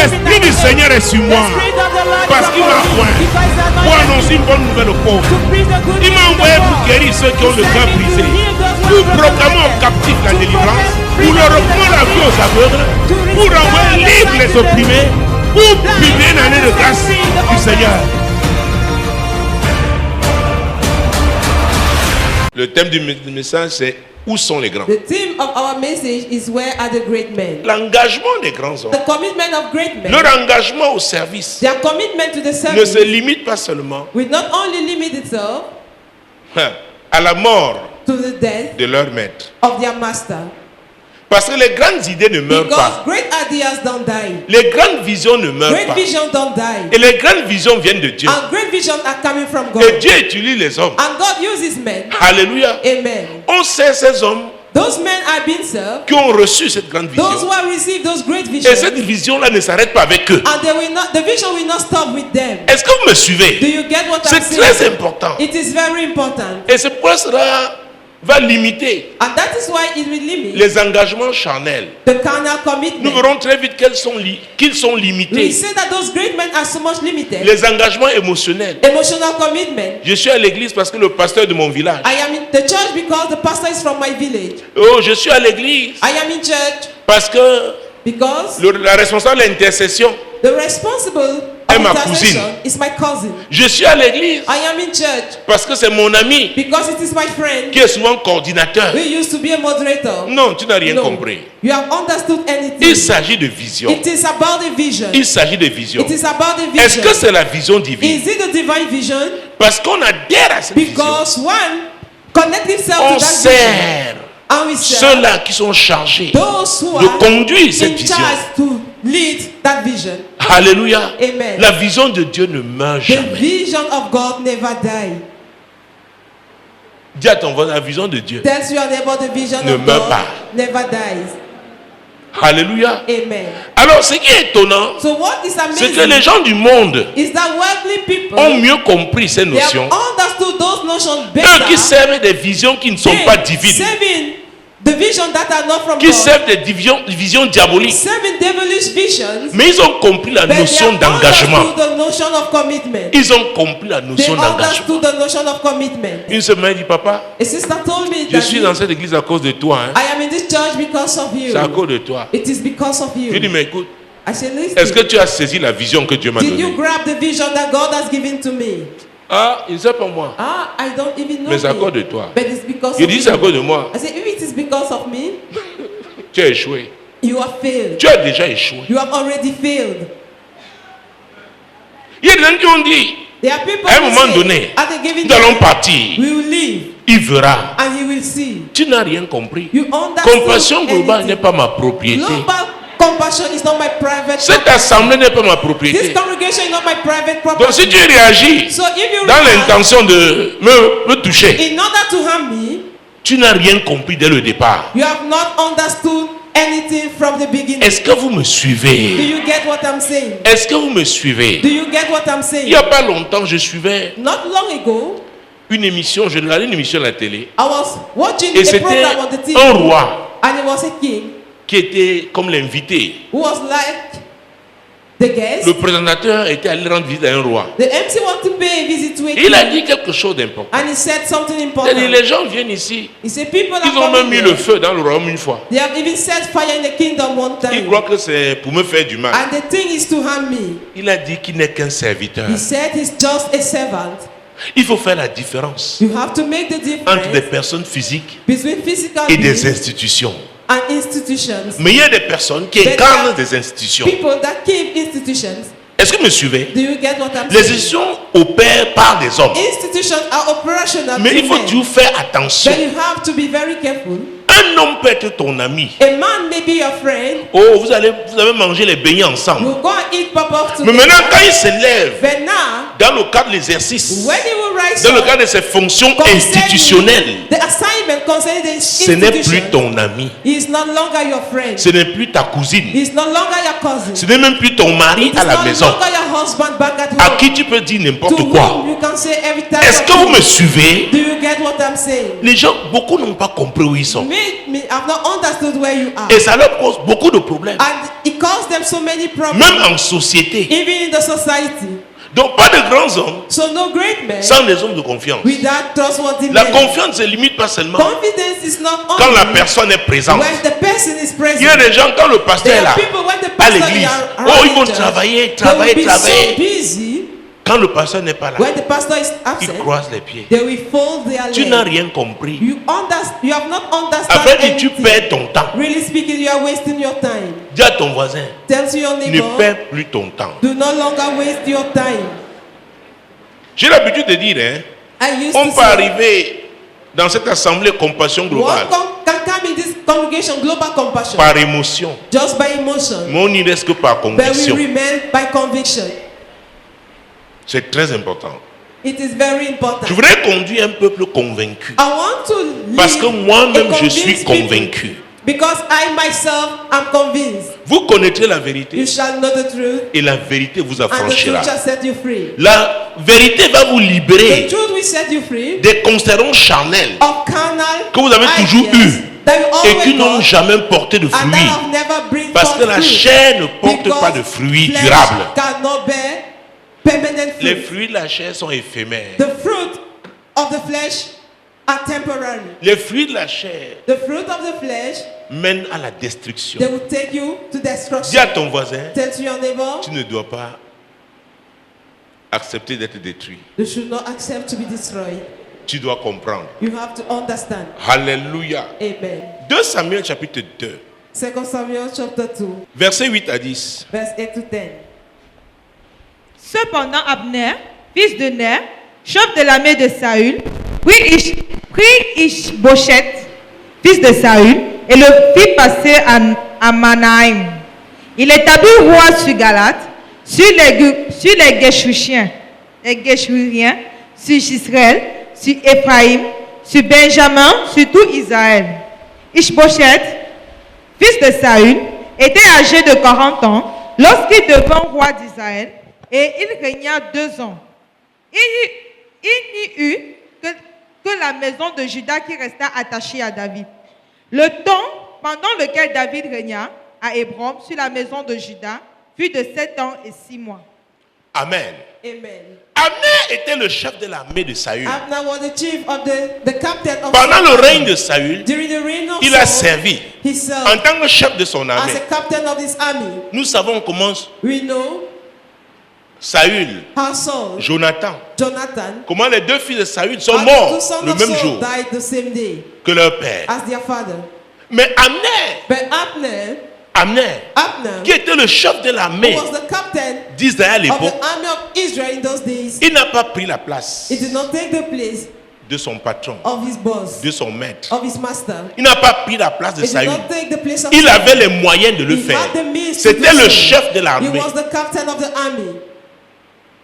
L'Esprit du Seigneur est sur moi parce qu'il m'a oint pour annoncer une bonne nouvelle aux pauvres. Il m'a envoyé pour guérir ceux qui ont le cœur brisé, pour proclamer aux captifs la délivrance, pour leur reprendre la vie aux aveugles, pour envoyer libre les opprimés, pour publier une année de grâce du Seigneur. Le thème du message, c'est où sont les grands? The theme of our message is where are the great men? L'engagement des grands hommes, The commitment of great men. leur engagement au service Their commitment to the ne service se limite pas seulement will not only limit itself à la mort to the death de leur maître. of their master. Parce que les grandes idées ne meurent Because pas. great ideas don't die. Les grandes visions ne meurent Great pas. visions don't die. Et les grandes visions viennent de Dieu. And great visions are coming from Et God. Dieu utilise les hommes. And God uses men. Alléluia. Amen. On sait ces hommes Those men are being served. qui ont reçu cette grande Those who vision. have received those great Et visions. cette vision-là ne s'arrête pas avec eux. And they will not, the vision will not stop with them. Est-ce que vous me suivez? Do you get what I'm C'est très saying? important. It is very important. Et c'est pourquoi cela va limiter And that is why it will limit les engagements charnels. the carnal Nous commitment. verrons très vite qu'ils sont We limités. say that those great men are so much limited. Les engagements émotionnels. Emotional commitment. Je suis à l'église parce que le pasteur de mon village. I am in the church because the pastor is from my village. Oh, je suis à l'église I am in church parce que because la responsable d'intercession the responsible est ma intercession cousine. is my cousin. Je suis à l'église I am in church parce que c'est mon ami because it is my friend qui est souvent coordinateur. who used to be a moderator. Non, tu n'as rien No, compris. you have understood anything. Il s'agit de vision. It is about the vision. Il s'agit de vision. It is about the Est-ce vision. que c'est la vision divine? Is it the divine vision? Parce qu'on adhère à cette vision. Because one connect himself On to that vision. sert And we serve ceux-là qui sont chargés those who de are conduire cette in vision. charge to lead that vision. Alléluia. Amen. La vision de Dieu ne meurt The jamais. vision of God never dies. Dis à ton voisin, la vision de Dieu. Tells your neighbor the vision Ne of meurt God pas. never dies. Alléluia. Amen. Alors, ce qui est étonnant, So what is c'est que amazing les gens du monde is that worldly people ont mieux compris ces they have notions. understood those notions Eux qui better. servent des visions qui ne sont They pas divines, serving the vision that are not from qui God. servent des visions diaboliques, Serving devilish visions. mais ils ont compris la But they notion have d'engagement. understood the notion of commitment. Ils ont compris la They notion d'engagement. understood the notion of commitment. Une semaine, il dit, papa, A sister told me je that suis dans cette église à cause de toi. Hein. I am in this church because of you. C'est à cause de toi. It is because of Je dis, you. mais écoute, I said, listen. est-ce que tu as saisi la vision que Dieu m'a Did you donnée? grab the vision that God has given to me? Ah, il ne sait pas moi. Ah, I don't even know. Mais c'est à me. cause de toi. But it's because Il of dit, c'est à you. cause de moi. I said, if it is because of me, Tu as échoué. you have failed. Tu as déjà échoué. You have already failed. Il y a des gens qui ont dit, There are people à un who moment say, donné, at a given nous allons time, partir. we will leave Il verra. and you will see. Tu n'as rien compris. You understand. Compassion globale n'est pas ma propriété. Global compassion is not my private Cette property. assemblée n'est pas ma This propriété. congregation is not my private Donc property. si tu réagis So if you dans react l'intention de me toucher, in order to harm me, tu n'as rien compris dès le départ. you have not understood anything from the beginning. Est-ce que vous me Do suivez? you get what I'm saying? Est-ce que vous me suivez? Do you get what I'm Il saying? n'y a pas longtemps, je suivais Not long ago, une émission, je regardais une émission à la télé, I was watching et a c'était program on the TV, un roi and it was a king qui était comme l'invité. who was like the guest. Le présentateur était allé rendre visite à un roi. The MC wanted to pay a visit to a Et il a king, dit quelque chose d'important. and he said something Il a dit, important. les gens viennent ici, He said, people are ils ont même coming mis here. le feu dans le royaume une fois. They have even set fire in the kingdom one Ils time. croient que c'est pour me faire du mal. And the thing is to harm me. Il a dit qu'il n'est qu'un serviteur. He said he's just a servant. Il faut faire la différence You have to make the entre des difference personnes physiques between physical et des beings institutions. and institutions. Mais il y a des personnes qui But incarnent there are des institutions. People that keep institutions. Est-ce que vous me suivez? Do you get what I'm Les saying? institutions opèrent par des hommes. Institutions are operational. Mais to il faut men. toujours faire attention. But you have to be very careful. Un homme peut être ton ami. A man may be your friend. Oh, vous avez mangé les beignets ensemble. We'll go and eat pop-up Mais together. maintenant, quand il se lève, But now, dans le cadre de l'exercice, when he will rise dans le up, cadre de ses fonctions concerning institutionnelles, the assignment concerning the ce n'est plus institution, ton ami. he is no longer your friend. Ce n'est plus ta cousine. He is no longer your cousin. Ce n'est même plus ton mari It is à la no maison. longer your husband back at à home. qui tu peux dire To n'importe whom quoi. you can say every time. Est-ce que vous me suivez? Do you get what I'm saying? Les gens, beaucoup n'ont pas compris où ils sont. I've not understood where you are. Et ça leur cause beaucoup de problèmes. And it caused them so many problems. Même en société. Even in the society. Donc pas de grands hommes So no great men sans des hommes de confiance. without trustworthy La men. confiance ne se limite pas seulement Confidence is not only quand la personne est présente. when the person is present. Il y a des gens, quand le pasteur est There là, are people when the à pastor l'église, is oh, ils vont around, travailler, they will be so travailler. busy. Quand le pasteur n'est pas là, When the pastor is ils absent, croisent les pieds. they will fold their Tu n'as legs. rien compris. You have not En understand fait, tu anything. perds ton temps. Really speaking, you are wasting your time. Dis à ton voisin, Tell to your ne neighbor, perds plus ton temps. do no longer waste your time. J'ai l'habitude de dire, hein, I used on to peut say, arriver dans cette assemblée compassion one globale can come in this congregation, global compassion, par émotion, just by emotion, mais on n'y reste que par but we conviction. remain by conviction. C'est très important. It is very important. Je voudrais conduire un peuple convaincu. I want to lead Parce que moi-même, a je suis convinced people, convaincu. because I myself am convinced. Vous connaîtrez la vérité You shall know the truth, et la vérité vous and the affranchira. truth shall set you free. La vérité va vous The libérer truth will set you free des considérations charnelles of carnal que vous avez toujours ideas eues that you et always qui n'ont got, jamais porté de and that fruits. have never bring Parce que forth la fruit. chair ne porte Because pas de fruits flesh durables. cannot bear permanent Les fruit. fruits de la chair sont éphémères. The fruit of the flesh are temporary. Les fruits de la chair The fruit of the flesh, mènent à la destruction. they will take you to Dis destruction. à ton voisin, Tell to your neighbor, tu ne dois pas accepter d'être détruit. you should not accept to be destroyed. Tu dois comprendre. You have to understand. Alléluia. Amen. 2 Samuel chapitre 2, 2 Samuel chapter 2, versets 8 à 10. verse 8 to 10. Cependant, Abner, fils de Ner, chef de l'armée de Saül, prit Ishbosheth, fils de Saül, et le fit passer à Manaïm. Il établit roi sur Galate, sur les Geshuriens, sur Israël, sur Éphraïm, sur Benjamin, sur tout Israël. Ishbosheth, fils de Saül, était âgé de 40 ans lorsqu'il devint roi d'Israël, et il régna 2 ans. Il n'y eut que la maison de Juda qui resta attachée à David. Le temps pendant lequel David régna à Hébron sur la maison de Juda fut de 7 ans et 6 mois. Amen. Amen. Abner était le chef de l'armée de Saül. Abner was the chief of the captain of Pendant le Saul. règne de Saül, During the reign of il a Saul, servi he en served tant que chef de son as armée. a captain of his army. Nous savons comment We know Saül, how Saul, Jonathan, Jonathan, comment les 2 fils de Saül sont and the morts 2 sons le of même Saul jour died the same day que leur père. as their father. Mais Abner, But Abner, qui était le chef de who l'armée was the captain d'Israël à of l'époque, the army of Israel in those days, il n'a pas pris la place he did not take the place de son patron, of his boss, de son maître. of his master. Il n'a pas pris la place de He did Saül. not take the place of Il Saul. avait les moyens de le He faire. had the means to C'était do le so. chef de He l'armée. was the captain of the army.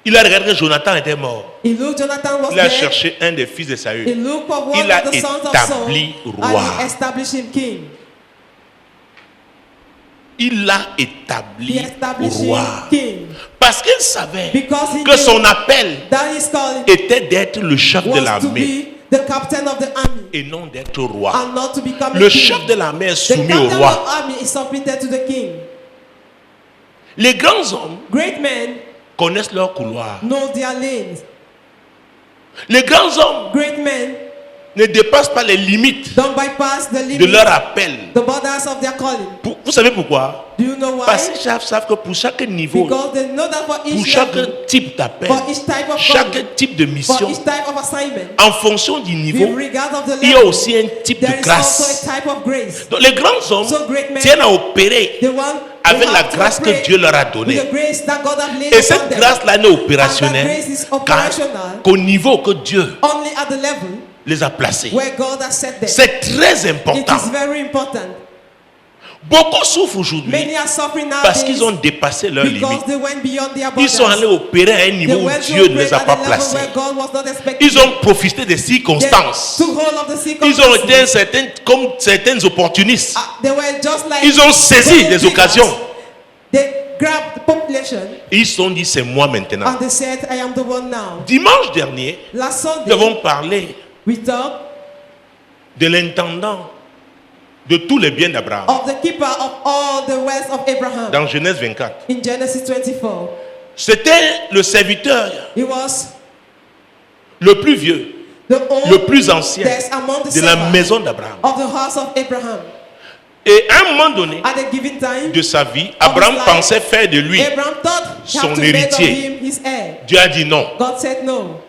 Il a regardé que Jonathan était mort. He looked, Jonathan was Il a dead. cherché un des fils de He Saül. looked for one Il a of the sons of Saul, établi and roi. he established him king. Il l'a He établi established roi. him king. Parce qu'il savait Because he que knew son appel that his calling était d'être le chef de was to l'armée be the captain of the army et non d'être roi. and not to become Le a king. chef de l'armée est The soumis captain au of the roi. army is submitted to the king. Les grands hommes Great men connaissent leur couloir. know their lanes. Les grands hommes Great men ne dépassent pas les limites don't bypass the de limits, leur appel. the borders of their calling. Vous savez pourquoi? Do you know why? Parce qu'ils savent que pour chaque niveau, Because they know that for pour each chaque level, type d'appel, for each type of calling, chaque type de for mission, each type of assignment, en fonction du niveau, with regard of the il y a level, aussi un type there de is grâce. also a type of grace. Donc les grands hommes So great men, tiennent à opérer the one avec they la have to grâce que operate Dieu leur a with donnée. the grace that God has laid Et upon cette them. grâce-là n'est And that opérationnelle grace is operational qu'au niveau que Dieu only at the level les a placés. where God has set them. C'est très It important. is very important. Beaucoup souffrent aujourd'hui Many are suffering parce nowadays qu'ils ont dépassé leurs because limites. they went beyond their Ils sont allés borders. opérer à un They niveau où went to Dieu ne operate les a at pas the level placés. where God was not expecting. Ils ont profité des They circonstances. took hold of the Ils ont été circumstances. comme certains opportunistes. They were just like Ils ont saisi gold des diggers. occasions. They grabbed the population Ils se sont dit, c'est moi maintenant. and they said, I am the one now. Dimanche dernier, Last nous Sunday, avons parlé we talked de l'intendant de tous les biens d'Abraham. of the keeper of all the wealth of Abraham Dans Genèse 24. in Genesis 24. C'était le serviteur He was le plus vieux, the le plus ancien oldest among the de la servants maison d'Abraham. of the house of Abraham. Et à un moment donné At a given time, de sa vie, Abraham pensait faire de lui. Abraham thought he son had to make of héritier. him his heir. Dieu a dit non. God said no.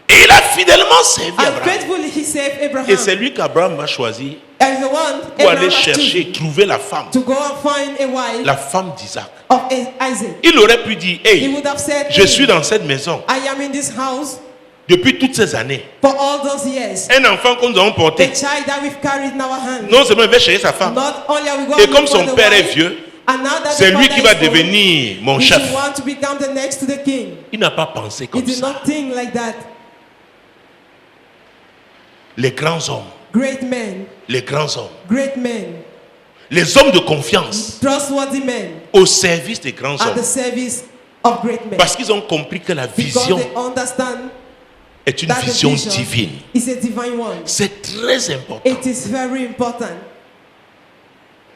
Et il a fidèlement servi And Abraham. faithfully he saved Abraham. Et c'est lui qu'Abraham a choisi And the one pour Abraham aller has chercher, chosen trouver la femme. to go and find a wife La femme d'Isaac. of Isaac. Il aurait pu dire, He hey, would have said, je "Hey, suis dans cette maison I am in this house depuis toutes ces années. for all those years. Un enfant que nous avons The porté, child that we've carried in our hands. non seulement il va chercher sa femme, Not only are we going et to comme look for son the père est wife, vieux, and now that c'est the lui father qui is va old, devenir mon he chef. should want to become the next to the king. Il n'a pas pensé He comme did ça. not think like that. Les grands hommes, Great men, les grands hommes, great men, les hommes de confiance trustworthy men au service des grands at the hommes. service of great men. Parce qu'ils ont compris que la Because vision they understand est une that the vision vision divine. is a divine one. C'est très important. It is very important.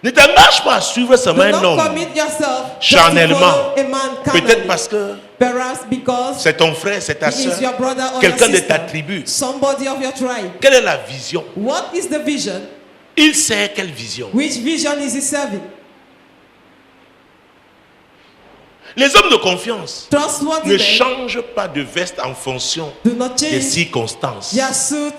Ne t'engage pas à suivre Do seulement un not homme. commit yourself just to Charnellement. follow a man Peut-être carnally. parce que Perhaps because c'est ton frère, c'est ta he is your soeur, brother or your quelqu'un de sister, ta tribu. somebody of your tribe. Quelle est la vision? What is the vision? Il sait quelle vision. Which vision is he serving? Les hommes de confiance Trustworthy ne men changent pas de veste en fonction do not des change circonstances. their suit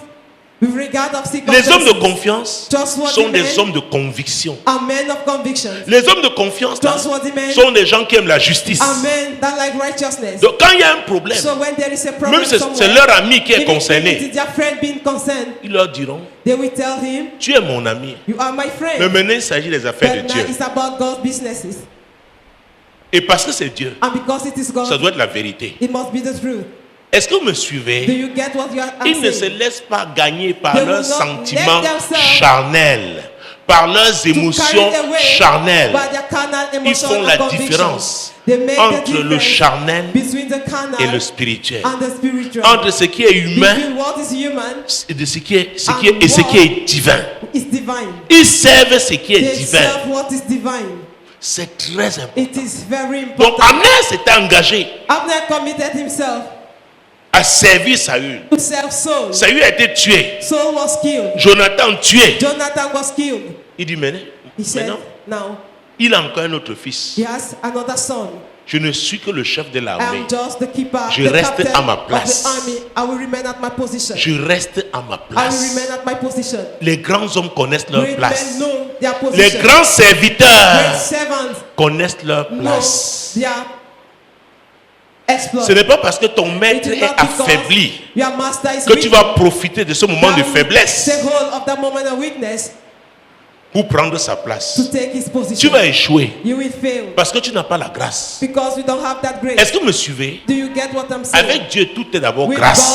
with regard of Les hommes de circumstances. confiance Trustworthy sont des men hommes de conviction. are men of conviction. Les hommes de confiance là, Trustworthy men sont des gens qui aiment la justice. are men that like righteousness. Donc quand il y a un problème, So when there is a problem même si c'est somewhere, leur ami qui est even if concerné, it is their friend being concerned, ils leur diront, they will tell him, tu es mon ami. you are my friend. Mais maintenant il s'agit des affaires de But now Dieu. it's about God's businesses. Et parce que c'est Dieu, And because it is God, ça doit être la vérité. it must be the truth. Est-ce que vous me Do suivez? you get what you are Ils ne se saying? laissent pas gagner par They leurs will not sentiments let themselves charnels, par leurs émotions Carried away charnelles. by their carnal Ils emotions font and la convictions. différence They make the entre le difference charnel between the carnal et le spirituel, and the spiritual. entre ce qui est humain Between what is human et de ce qui est divin. is divine. Ils servent ce qui est They divin. serve what is divine. C'est très important. It is very Donc important. Abner s'était engagé Abner committed himself à servir Saül. to serve Saul. Saül a été tué. Saul was killed. Jonathan tué. Jonathan was killed. Il dit He said, maintenant, now il a encore un autre fils. he has another son. Je ne suis que le chef de I l'armée. am just the keeper, Je the reste captain à ma of place. the army. I will remain at my position. Je reste à ma I will place. remain at my position. Les grands hommes connaissent leur Great place. men know their Les position. grands Great serviteurs servants connaissent leur know place. their exploits. Ce n'est pas parce que ton It maître is est not because affaibli your master is que tu weak vas profiter de ce moment de that will faiblesse take hold of that moment of weakness pour prendre sa place. to take his Tu position. vas échouer You will fail parce que tu n'as pas la grâce. because you don't have that grace. Est-ce que vous me suivez? Do you get what I'm saying? Avec Dieu, tout est d'abord With grâce.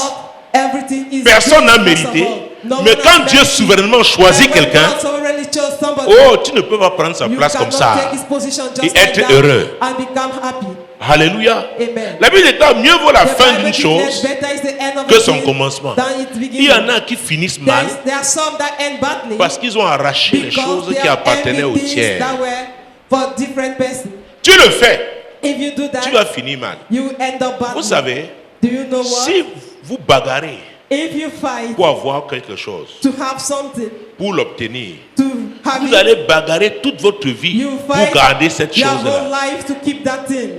God, everything is Personne n'a grace, first of mérité. all. No Mais one quand has Dieu merited. souverainement choisit And when quelqu'un, God sovereignly chose somebody, oh, tu ne peux pas prendre sa you place comme cannot ça take his position just et like être that heureux. and become happy. Alléluia. Amen. La Bible dit mieux vaut la The fin Bible d'une declares chose better is the end of que a son thing commencement. than its Il beginning. y en a qui finissent mal There are some that end badly parce qu'ils ont arraché les because choses they qui are appartenaient aux envy things tiers. that were for different persons. Tu le fais, If you do tu that, vas finir mal. you will end up badly. Vous savez, Do you know what? si vous bagarrez If you fight pour avoir quelque chose, to have something, pour l'obtenir, to have vous it, allez bagarrer toute votre vie you pour fight garder cette your whole chose-là. life to keep that thing.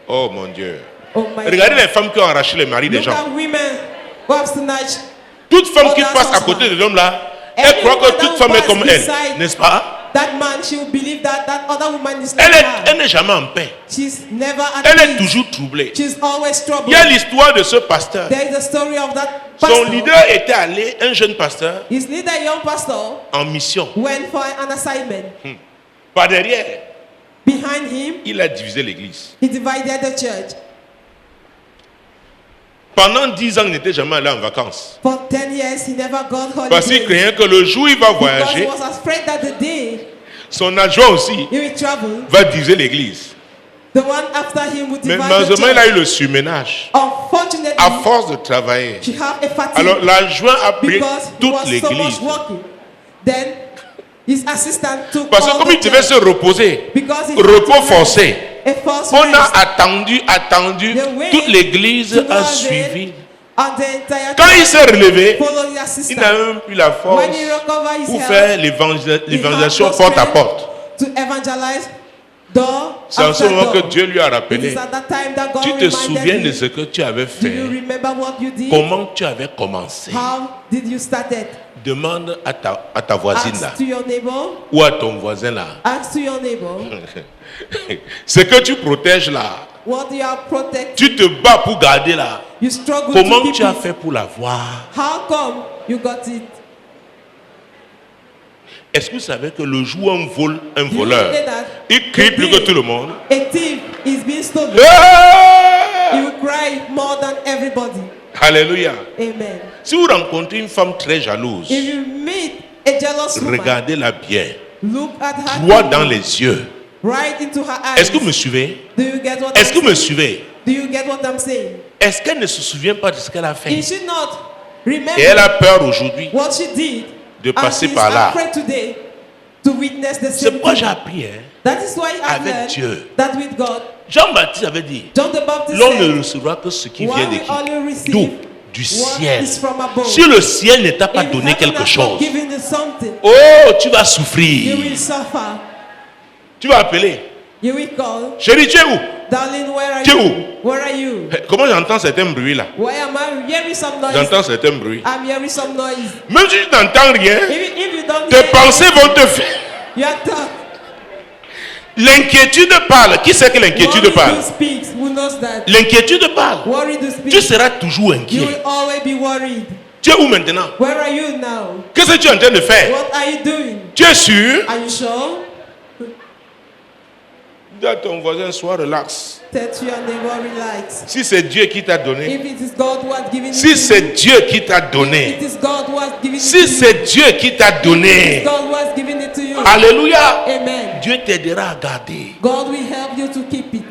Oh mon Dieu. Oh my Regardez God. les femmes qui ont arraché les maris des Look gens. at women who have snatched. Toute femme qui Others passe à husband. côté de l'homme là, elle Every croit que woman toute who femme est pass comme elle, beside n'est-ce pas? That man, she will believe that that other woman is like her. Elle n'est jamais en paix. She's never at Elle est peace. toujours troublée. She's always troubled. Il y a l'histoire de ce pasteur. There is a story of that Son pastor. leader était allé, un jeune pasteur, His leader, young pastor, en mission. went for an assignment. Par derrière, Behind him, il a divisé l'église. he divided the church. Pendant 10 ans, il n'était jamais allé en vacances. For 10 years, he never got Parce qu'il holidays. craignait que le jour où il va Because he voyager, was afraid that the day son adjoint aussi he will travel, va diviser l'église. The one after him will Mais divide the malheureusement, il a eu church. le surménage. Unfortunately, À force de travailler. she had a fatigue Alors, l'adjoint a pris because he toute was so l'église. much working. Then his assistant took Parce que all comme the il devait se church reposer, because he repos had to forcé, rest. A forced on a rest. attendu, They wait toute l'église to go a ahead, suivi. and the entire Quand il church s'est relevé, followed the il n'a assistant. même plus la force When he recovered his pour health, faire he l'évangélisation had no porte à strength porte. to evangelize door C'est en after ce moment que door. Dieu lui a It rappelé. is at that time that God Tu te souviens reminded de him. ce que tu avais Do you fait? remember what you did? Comment tu avais commencé? How did you start it? Demande à ta voisine là, Ask to your neighbor. ou à ton voisin là. Ask to your neighbor. Ce que tu protèges là, What you are protecting. tu te bats pour garder là. You struggle Comment to keep tu as it. fait pour l'avoir? How come you got it? Est-ce que vous savez que le jour où un Do you voleur, know that il crie the plus que day tout le monde? a thief is being stolen, Ah! he will cry more than everybody. Alléluia. Amen. Si vous rencontrez une femme très jalouse, If you meet a jealous woman, regardez-la bien, look at her droit keenly, dans les yeux. right into her eyes. Est-ce que vous me suivez? Do you get what Est-ce que I'm vous me saying? suivez? Do you get what I'm saying? Est-ce qu'elle ne se souvient pas de ce qu'elle a fait? He should not remember Et elle a peur aujourd'hui what she did de passer and she's par là. afraid today to witness the C'est same pourquoi j'ai thing. appris. Hein? That is why I Avec learned Dieu. that with God, Jean-Baptiste avait dit, John the Baptist l'homme ne said, recevra que ce qui "Why vient de we qui? only receive D'où? Du what ciel. is from above. Si le ciel ne t'a pas If donné heaven quelque has not chose, given you something, oh, tu vas you souffrir. will suffer. Tu vas appeler. You will call, Chérie, tu es où? darling, where are Tu es you? où? Where are you? Comment j'entends certains bruits là? Why am I hearing some noise? J'entends certains bruits. I'm hearing some noise. Même si tu n'entends rien, If you don't tes hear pensées vont te faire. your thought. L'inquiétude parle. Qui sait que l'inquiétude Worry parle? who speaks, who knows that? L'inquiétude parle. Worry who Tu speaks. seras toujours You inquiet. will always be worried. Tu es où maintenant? Where are you now? Qu'est-ce que tu es en train de faire? What are you doing? Tu es sûr? Are you sure? Dis à ton voisin, sois relax. Tell to your neighbor, relax. Si c'est Dieu qui t'a donné, If it is God who has given it si to c'est you, Dieu qui t'a it donné, is God who has given it to si you. c'est Dieu qui t'a It donné, is God who has given it to you. alléluia, Amen. Dieu t'aidera à garder. God will help you to keep it.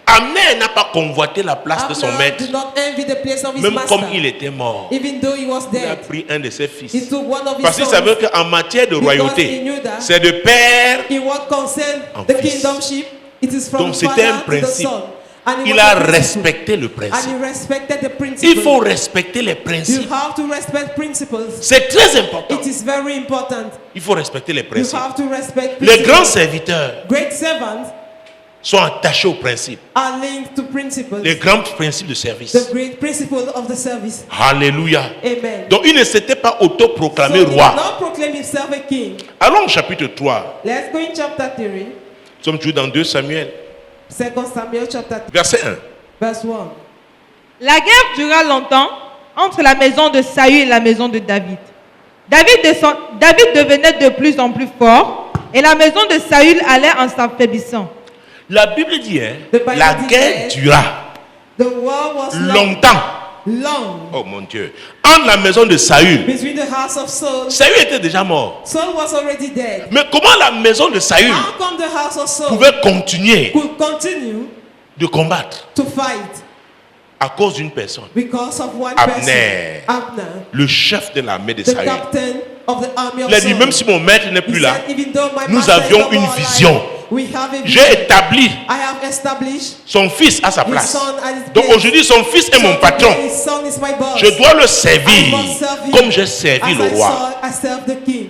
Amner n'a pas convoité la place de son Abner maître, did not envy the place of his même master. comme il était mort. Even though he was Il a dead, pris un de ses he fils. took one of his Parce qu'il sons. savait qu'en matière de Because he royauté, knew that c'est de père. in what concerned En the fils. kingdomship, it is from Donc c'était father un to the principe. son. And it Il was a a principle. respecté le And principe. he respected the principle. Il faut respecter les You principes. have to respect principles. C'est très important. It is very important. Il faut respecter les You principes. have to respect Les grands principles. serviteurs Great servants sont attachés aux principes. are linked to principles. Les grands principes de service. The great principle of the service. Alléluia. Amen. Donc il ne s'était pas autoproclamé So he did roi. not proclaim himself a king. Allons au chapitre 3. Let's go in chapter 3. Nous sommes toujours dans 2 Samuel. 2 Samuel chapter 3, Verset 1. verse 1. La guerre dura longtemps entre la maison de Saül et la maison de David. David devenait de plus en plus fort et la maison de Saül allait en s'affaiblissant. La Bible dit, hein, The Bible la dit guerre que- dura The war was longtemps. long Oh mon Dieu. Entre la maison de Saül. between the house of Saul. Saül était déjà mort. Saul was already dead. Mais comment la maison de Saül How come the house of Saul pouvait continuer could continue de combattre to fight à cause d'une personne? because of one Abner. person? Abner, Le chef de l'armée de the Saül. captain of the army of Il a dit, Saul. même si mon maître n'est plus He là, said, even though my nous master is avions no une more alive, vision. we have a j'ai vision. établi I have established son fils à sa his place. son at his Donc place. aujourd'hui, son fils est mon So patron. today his son is my boss. Je dois le I servir must serve him comme j'ai servi as le roi. I serve the king.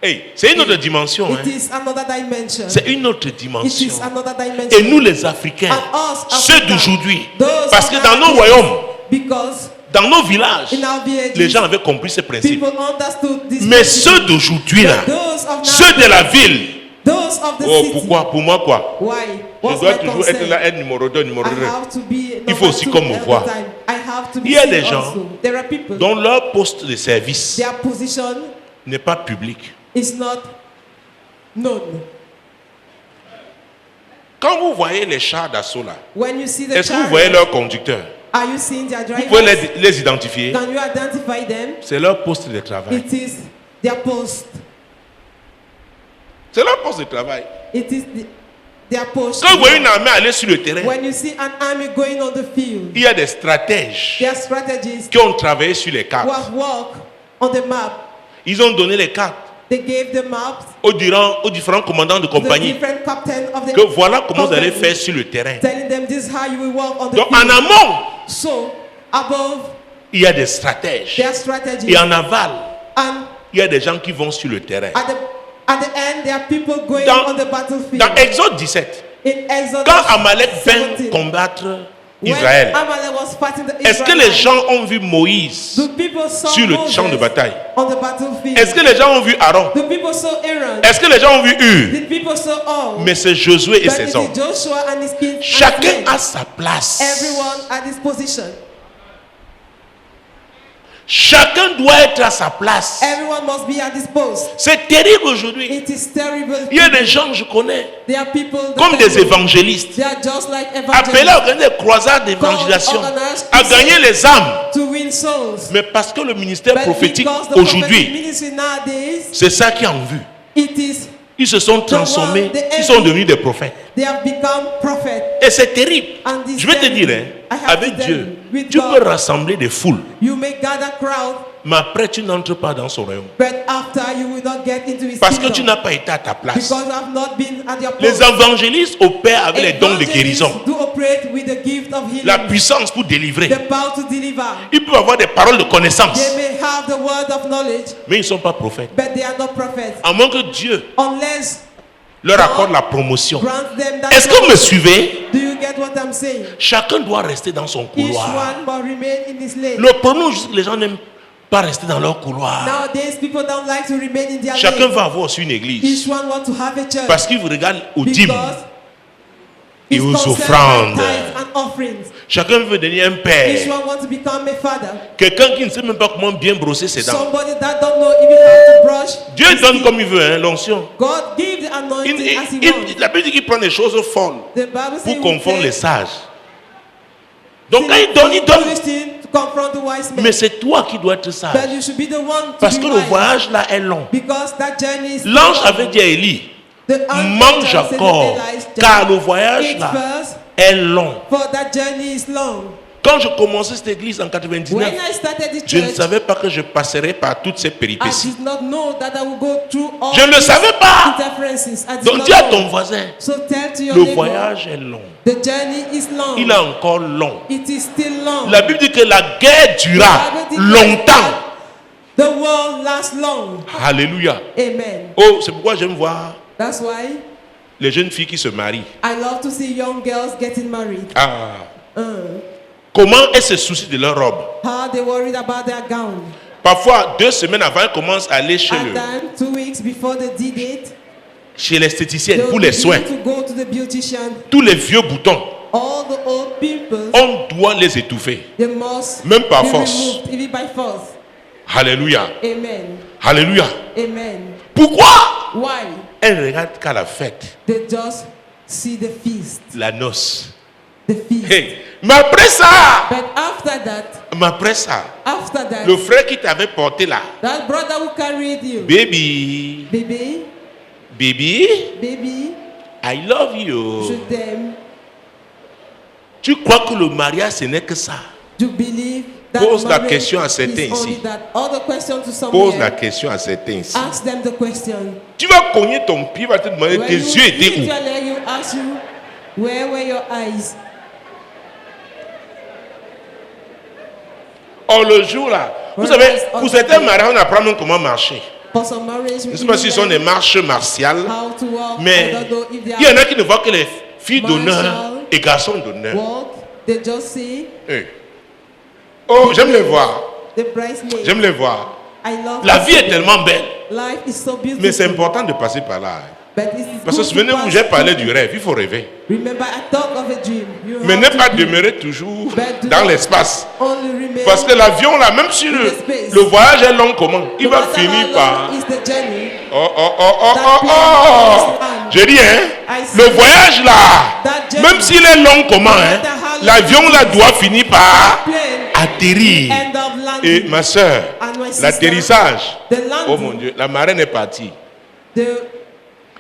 Hey, c'est une autre dimension. It Hein. is another dimension. C'est une autre It dimension. is another dimension. Et nous les Africains, And us, ceux Africans, d'aujourd'hui, those parce que of dans nos our royaumes, days, because dans nos villages, in our villages, les gens avaient compris ces principes. people understood this Mais principle. ceux d'aujourd'hui là, Those of ceux de la ville, those of the oh city. pourquoi? Pour moi quoi? Why? Je What's dois my toujours concern? être là, être numéro 2, numéro I 3. have to be Il faut aussi qu'on me voie. I have to be Il y a seen des gens also. There are people dont leur poste de service their position n'est pas public. is not known. Quand vous voyez les chars d'assaut là, When you see the est-ce que vous voyez chariot, leurs conducteurs? are you seeing their Vous pouvez drivers? les identifier. Can you identify them? C'est leur poste de travail. It is their post. C'est leur poste de travail. It is their post. Quand vous voyez une armée aller sur le terrain, When you see an army going on the field, il y a des stratèges there are strategists qui ont travaillé sur les who cartes. have worked on the map. Ils ont donné les cartes They gave the maps aux différents commandants de to the compagnie different captains of the que voilà comment vous allez company, faire sur le terrain. telling them this is how you will work on the Donc field. en amont, So above, il y a des stratèges. there are strategists, Et en aval, and il y a des gens qui vont sur le terrain. at the end, there are people going Dans- on the battlefield. Dans Exode 17, In Exodus quand Amalek vint 17, combattre when Israël, Amalek was fighting the est-ce que les Israelites, gens ont vu Moïse the people saw sur le Moses champ de bataille? on the battlefield. Est-ce que les gens ont vu Aaron? The people saw Aaron. Est-ce que les gens ont vu Hur? The people saw all. Mais c'est Josué et But ses it hommes. is Joshua and his kids. and Chacun his men. a sa place. Everyone at his position. Chacun doit être à sa place. Everyone must be at his post. C'est terrible aujourd'hui. It is terrible. Il y a des gens, je connais, There are people that comme I des know. évangélistes, They are just like appelés à evangelists organiser des croisades d'évangélisation, Organized à gagner les âmes. to win souls. Mais parce que le ministère But prophétique because the prophetic aujourd'hui, ministry nowadays, c'est ça qui est en vue. it is Ils se sont transformés, the ils sont devenus des prophètes. they have become prophets. Et c'est terrible. And this Je vais te terrible. dire, I have avec to tell Dieu, you, with tu God, peux rassembler des foules, you may gather crowd, mais après tu n'entres pas dans son royaume. but after you will not get into his Parce que kingdom. tu n'as pas été à ta place. Because I've not been at your Les post. évangélistes opèrent avec les dons de guérison, Evangelists do operate with the gift of healing, la puissance pour délivrer. the power to deliver. Ils peuvent avoir des paroles de connaissance, They may have the word of knowledge, mais ils ne sont pas prophètes. but they are not prophets. À moins que Dieu Unless leur accorde la promotion. grant them that Est-ce que vous me knowledge. suivez? Do you get what I'm saying? Chacun doit rester dans son Each couloir. one must remain in his lane. Le problème, c'est que les gens n'aiment pas rester dans leur couloir. Nowadays, people don't like to remain in their Chacun lane. va avoir aussi une église. Each one wants to have a church Parce qu'ils vous regardent aux dîmes because et it's aux concerned by offrandes. tithes and offerings. Chacun veut devenir un Each père. one wants to become a father. Quelqu'un qui ne sait même pas comment bien brosser ses dents. Somebody that don't know even how to brush. Dieu his donne teeth. comme il veut, hein, l'onction. God give the anointing as he wants. La Bible dit qu'il prend des choses folles The Bible says pour confondre les sages. Donc quand il donne, il donne. to confront the wise men. Mais c'est toi qui dois être sage. But you should be the one to Parce be que le wise. voyage là est long. Because that journey is L'ange long. avait dit à Élie, The angel mange said to encore, Elijah, car le voyage eat là first, est long. for that journey is long. Quand je commençais cette église en When 99, I started the je ne church, savais pas que je passerais par toutes ces I péripéties. did not know that I would go through all Je ne le these savais pas. interferences. I did Donc not dis à know. ton voisin, So tell to your le neighbor, voyage est long. the journey is long. Il est encore long. It is still long. La Bible dit que la guerre durera The Bible declares longtemps. that The world lasts long. Alléluia. Amen. Oh, c'est pourquoi j'aime voir That's why les jeunes filles qui se marient. I love to see young girls getting married. Ah. Comment elles se soucient de leur robe. How they worried about their gown. Parfois, 2 semaines avant, elles commencent à aller At time, 2 weeks before the D-date, chez l'esthéticienne they pour will les begin soins. to go to the beautician. Tous les vieux boutons, All the old people, on doit les étouffer. they must Même par be force. removed, even by force. Alléluia. Amen. Alléluia. Amen. Pourquoi Why? elles regardent qu'à la fête, They just see the feast. la noce. The feast. Hey, mais après ça, But after that, le frère qui t'avait porté là, that brother who carried you, baby, baby, I love you. to them, Tu crois que le mariage ce n'est que ça? to believe that Pose la marriage question à certains is only ici. that. All the questions to Pose la someone. question à certains ici. Ask them the question. Tu vas cogner ton pied, va te demander When tes you yeux étaient hit où? your leg, you ask you, where were your eyes? Oh, le jour là, vous savez, pour certains mariages, on apprend même comment marcher. For some marriage, Je ne sais pas si ce sont des marches martiales, how to walk. mais I don't know if they il y en a qui ne voient que les filles d'honneur Martial. et garçons d'honneur. walk. They just see Eh. Oh, j'aime les voir. the bridesmaids. J'aime les voir. I love La to vie see est them. tellement belle, Life is so beautiful. mais c'est important de passer par là. But it is Parce que good to souvenez-vous, pass j'ai parlé through. du rêve, il faut rêver. Remember, I talk of a dream. You Mais have ne to pas dream. demeurer toujours But do dans not l'espace. Only remain Parce que l'avion là, même si in the space. le voyage est long comment, il no va matter finir how par... long is the journey. Oh. J'ai dit, le voyage là, même s'il est long comment, l'avion là doit finir par Plane, atterrir. end of Et landing. ma soeur, And my sister, l'atterrissage, the oh landing, mon Dieu, la marraine est partie. the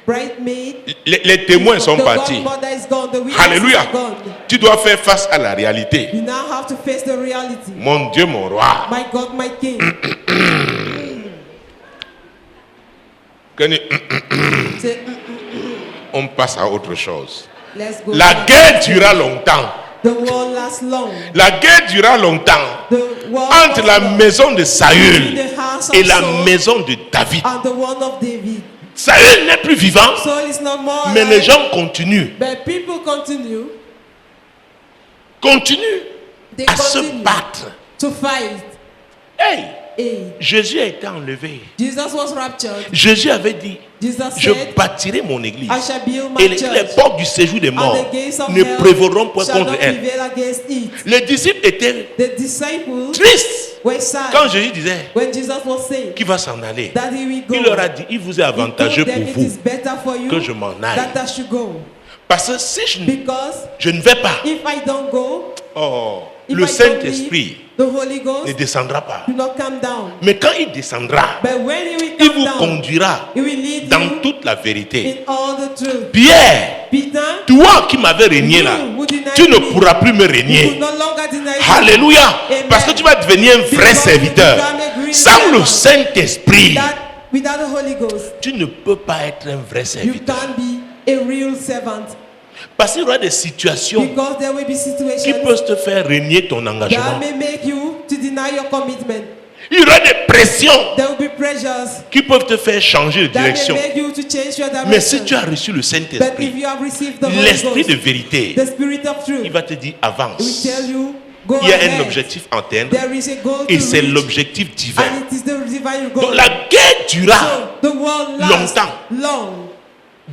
bridesmaid, Les témoins sont the partis. godmother is gone, the witnesses Alléluia. are gone. Tu dois faire face à la réalité. You now have to face the reality. Mon Dieu, mon roi. My God, my King. Say, On passe à autre chose. let's go. La guerre dura longtemps. The war lasts long. La guerre dura longtemps The war entre was la long. maison de Saül The house of et la Saul maison de David. and the one of David. Saül n'est plus vivant, Saul is not more mais alive, les gens continuent but people continue They à se continue battre. to fight. Hey, Hey, Jésus a été enlevé. Jesus was raptured. Jésus avait dit, Jesus je said, bâtirai mon église. I shall build my Et les church, portes du séjour des morts and the gates of ne hell prévaudront point shall contre not elle. prevail against it. Les disciples étaient The disciples tristes were sad quand Jésus disait when Jesus was saying qu'il va s'en aller. that he will go. Il leur a dit, il vous est He avantageux told pour them it vous is better for you que je m'en aille. that I should go. Parce que si Because je ne vais pas, if I don't go, le if I don't Saint-Esprit leave, the Holy ne Ghost descendra pas. will not come down. Mais quand il descendra, But when he will il come vous down, conduira he will lead dans you toute la vérité. in all the truth. Pierre, Peter, toi qui m'avais régné là, you who denied tu ne me, pourras plus me you will régner. no longer deny me. Alléluia. Amen. Parce que tu vas devenir un vrai Because serviteur. you become a great Sans le servant. Saint-Esprit, Without the Holy Ghost, tu ne peux pas être un vrai you serviteur. can't be a real servant. Parce qu'il y aura des situations Because there will be qui situations peuvent te faire régner ton that engagement. may make you to deny your commitment. Il y aura des pressions There will be pressures qui peuvent te faire changer de that direction. may make you to change your direction. Mais si tu as reçu le But if Saint-Esprit, you have received the Holy l'Esprit de Ghost, vérité, the Spirit of truth, il va te dire it will avance. tell you, go Il y a ahead. un objectif à atteindre There is a goal et to c'est reach, l'objectif divin. and it is the divine goal. Donc la guerre dura, So the world lasts longtemps. long.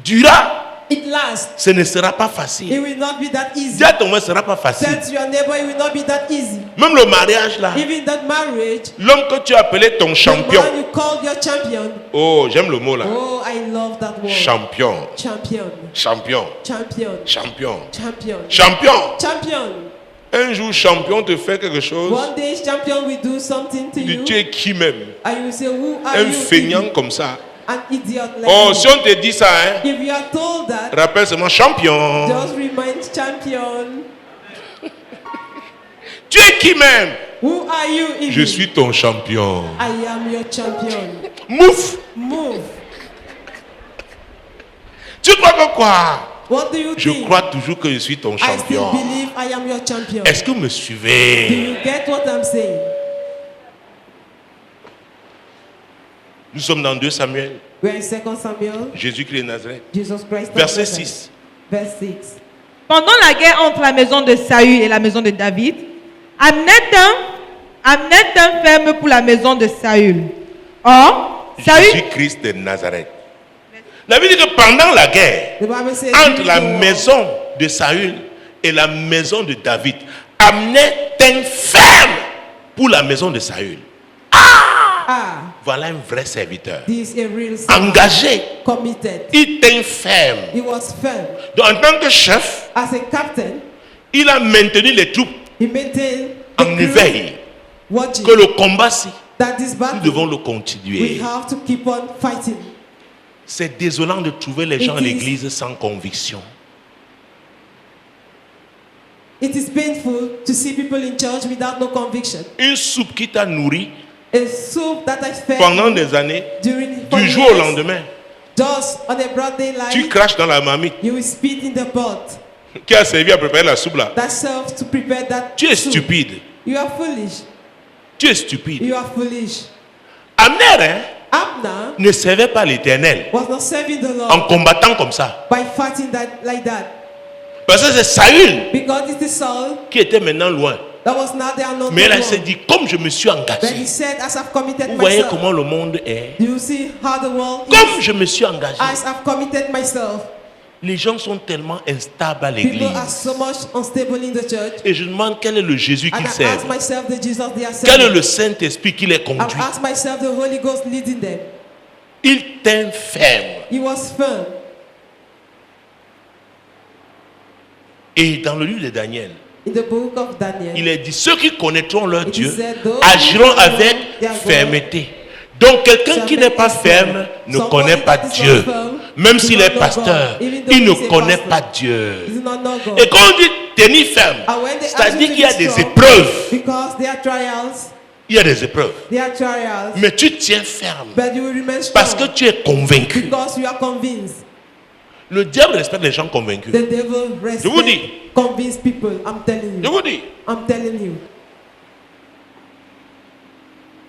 dura, It lasts. ce ne sera pas It facile. will not be that easy. Dis à ton voisin, ce ne sera pas facile. Tell to your neighbor, it will not be that easy. Même le mariage là, Even that marriage, l'homme que tu as appelé ton the champion. man you called your champion. Oh, j'aime le mot là. Oh, I love that word. Champion, Champion. champion, Champion. champion, Champion. champion. Champion. Un jour, champion te fait quelque chose. One day, champion will do something to you, Tu es qui même? and you say, "Who are Un you?" feignant comme ça. An idiot like Oh, you. si on te dit ça, hein, If you are told that, rappelle seulement champion. just remind champion. Tu es qui même? Who are you? Even? Je suis ton champion. I am your champion. Mouf. Move. Tu crois que quoi? What do you Je think? crois toujours que je suis ton I still champion. believe I am your champion. Est-ce que vous me Do suivez? you get what I'm saying? Nous sommes dans 2 Samuel. We're in 2 Samuel, Jésus-Christ de Nazareth. Jesus Christ. of Verset Nazareth. 6. Verse 6. Pendant la guerre entre la maison de Saül et la maison de David, Abner tint ferme pour la maison de Saül. Or, Saül, Jésus-Christ de Nazareth. La Bible dit que pendant la guerre, The Bible says, entre la during the war, maison de Saül et la maison de David, Abner tint ferme pour la maison de Saül. Ah, Voilà un vrai serviteur. this is a real servant, Engagé. committed. Il tint ferme. He was firm. Donc, en tant que chef, As a captain, il a maintenu les troupes he maintained the en crew éveil. watching Que le combat-ci, that this nous battle, devons le we continuer. have to keep on fighting. C'est désolant de trouver les gens à It is- l'église sans conviction. It is painful to see people in church without no conviction. Une soupe qui t'a nourri A soup that I fed pendant des années, during du jour au lendemain, just on a broad daylight, tu craches dans la marmite you will spit in the pot qui a servi à préparer la soupe là. that serves to prepare that Tu es soup. stupide. You are foolish. Tu es stupide. You are foolish. Abner hein, Abner ne servait pas l'Éternel was not serving the en Lord combattant comme ça. by fighting that like that, Parce que c'est Saül because it is Saul qui était maintenant loin. that was not there not Mais là, il no s'est more. dit, comme je me suis Then he engagé, said, as I've committed vous voyez myself, comment le monde est. do you see how the world Comme is? je me suis engagé, As I've committed myself, les gens sont tellement instables à people l'église. are so much unstable in the church. Et je me demande quel est le Jésus And qu'ils I ask servent. myself, the Jesus they are Quel est serving. le Saint-Esprit qui les I've conduit. asked myself, the Holy Ghost leading them. Il tint ferme. He was firm. Et dans le livre de Daniel, In the book of Daniel, il est dit, ceux qui connaîtront leur It Dieu said, those agiront who avec know their God fermeté. Donc quelqu'un qui n'est pas ferme ne connaît pas Dieu. Même s'il est pasteur, il ne connaît pas Dieu. Et quand on dit tenir ferme, c'est-à-dire qu'il y a des épreuves. Il y a des épreuves. Mais tu tiens ferme. Parce que tu es convaincu. Le diable respecte les gens convaincus. Je vous dis. Je vous dis.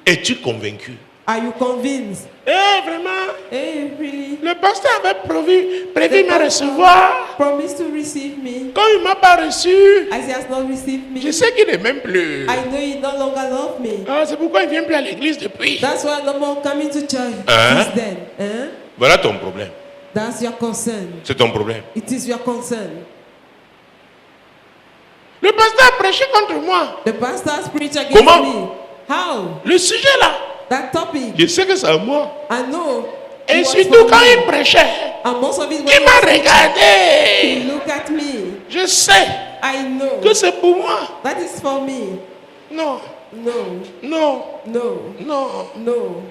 Es-tu convaincu? Are you convinced? Vraiment? Really? Le pasteur avait prévu me recevoir. Promised to receive me. Quand il ne m'a pas reçu, As he has not received me, je sais qu'il n'est même plus. I know he no longer loves me. Ah, c'est pourquoi il ne vient plus à l'église depuis. That's why no more coming to church Hein? since then. Voilà ton problème. That's your concern. C'est ton problème. It is your concern. Le pasteur a prêché contre moi. The pastors preach against Comment? me. How? Le sujet là, That topic. je sais que c'est à moi. I know. Et it was surtout for quand me. il prêchait, And most of it il when m'a he was preaching, regardé. look at me. Je sais I know. que c'est pour moi. That is for me. Non, No. non, No. non. No.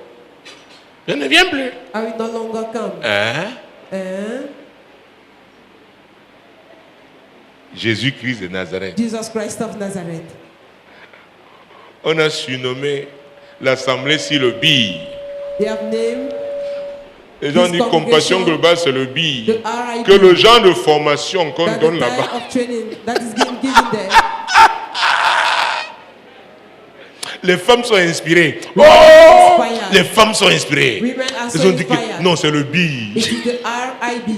Je ne viens plus. I will no longer come. Jésus-Christ de Nazareth. Jesus Christ of Nazareth. On a surnommé l'assemblée sur le bille. They have named Les gens His disent compassion globale, c'est le bille. the RIB. Que le genre de formation qu'on That donne the là-bas. type of training that is being given there. Les femmes sont inspirées. Women are inspired. Les femmes sont inspirées. Women are Ils so ont dit que inspired. non, c'est le bille. It is the RIB.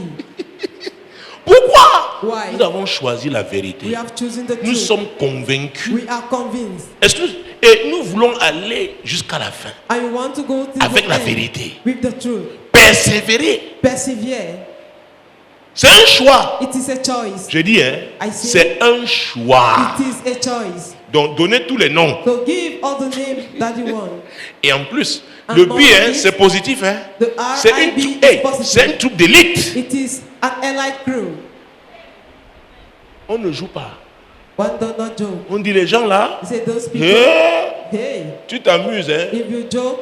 Pourquoi? Why? Nous avons choisi la vérité. We have chosen the Nous truth. sommes convaincus. We are convinced. Et nous voulons aller jusqu'à la fin. And we want to go to Avec the la end vérité. with the truth. Persévérer. Persevere. C'est un choix. It is a choice. Je dis, hein, I see. c'est un choix. It is a choice. Donc, donnez tous les noms. So give all the names that you want. Et en plus, And le more but, than hein, this, c'est positif. Hein. The C'est RIB une, is positive. c'est un troupe d'élite. It is an elite crew. On ne joue pas. One does not joke. On dit les gens là, You say those people. Hey, tu t'amuses. Hein. if you joke,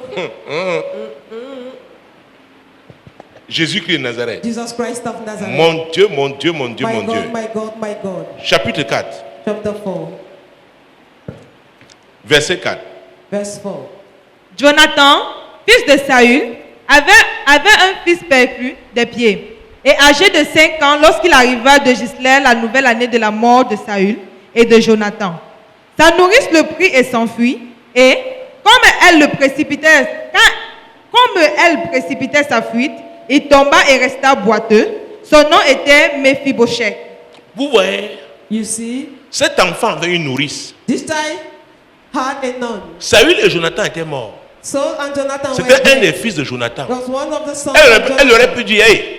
Jésus-Christ de Nazareth. Jesus Christ of Nazareth. Mon Dieu, mon Dieu, mon Dieu, My mon God, Dieu. my God, my God. Chapitre 4, Chapter 4, verset 4. verse 4. Jonathan, fils de Saül, avait un fils perclus des pieds et âgé de 5 ans lorsqu'il arriva de Gisèle la nouvelle année de la mort de Saül et de Jonathan. Sa nourrice le prit et s'enfuit, et comme elle précipitait sa fuite, il tomba et resta boiteux. Son nom était Méphibosheth. Vous voyez, You see, cet enfant avait une nourrice. this child had a nun. Saül et Jonathan étaient morts. Saul and Jonathan were C'était un des dead. fils de Jonathan. Was one of the sons Elle, of elle aurait Jonathan. pu dire, hey,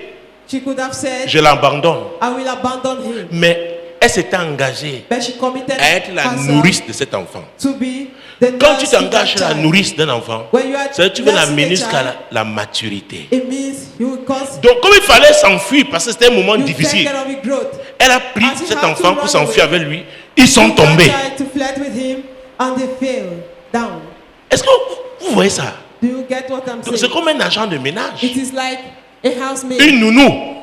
She could have said, je l'abandonne. I will abandon him. Mais elle s'était engagée But she committed à être la herself nourrice de cet enfant. to be the Quand tu nurse to that t'engages à la child. nourrice d'un enfant, When you are c'est que tu veux nursing l'amener a jusqu'à child, la maturité. it means you will cause Donc, comme il fallait s'enfuir parce que c'était un moment you take difficile, care of your growth. elle a pris As you cet have to enfant pour run s'enfuir away. avec lui. Ils sont You can't tombés. try to flirt with him and they fell down. Est-ce que vous voyez ça? Do you get what I'm Donc, c'est saying? comme un agent de ménage. It is like a housemaid. Une nounou.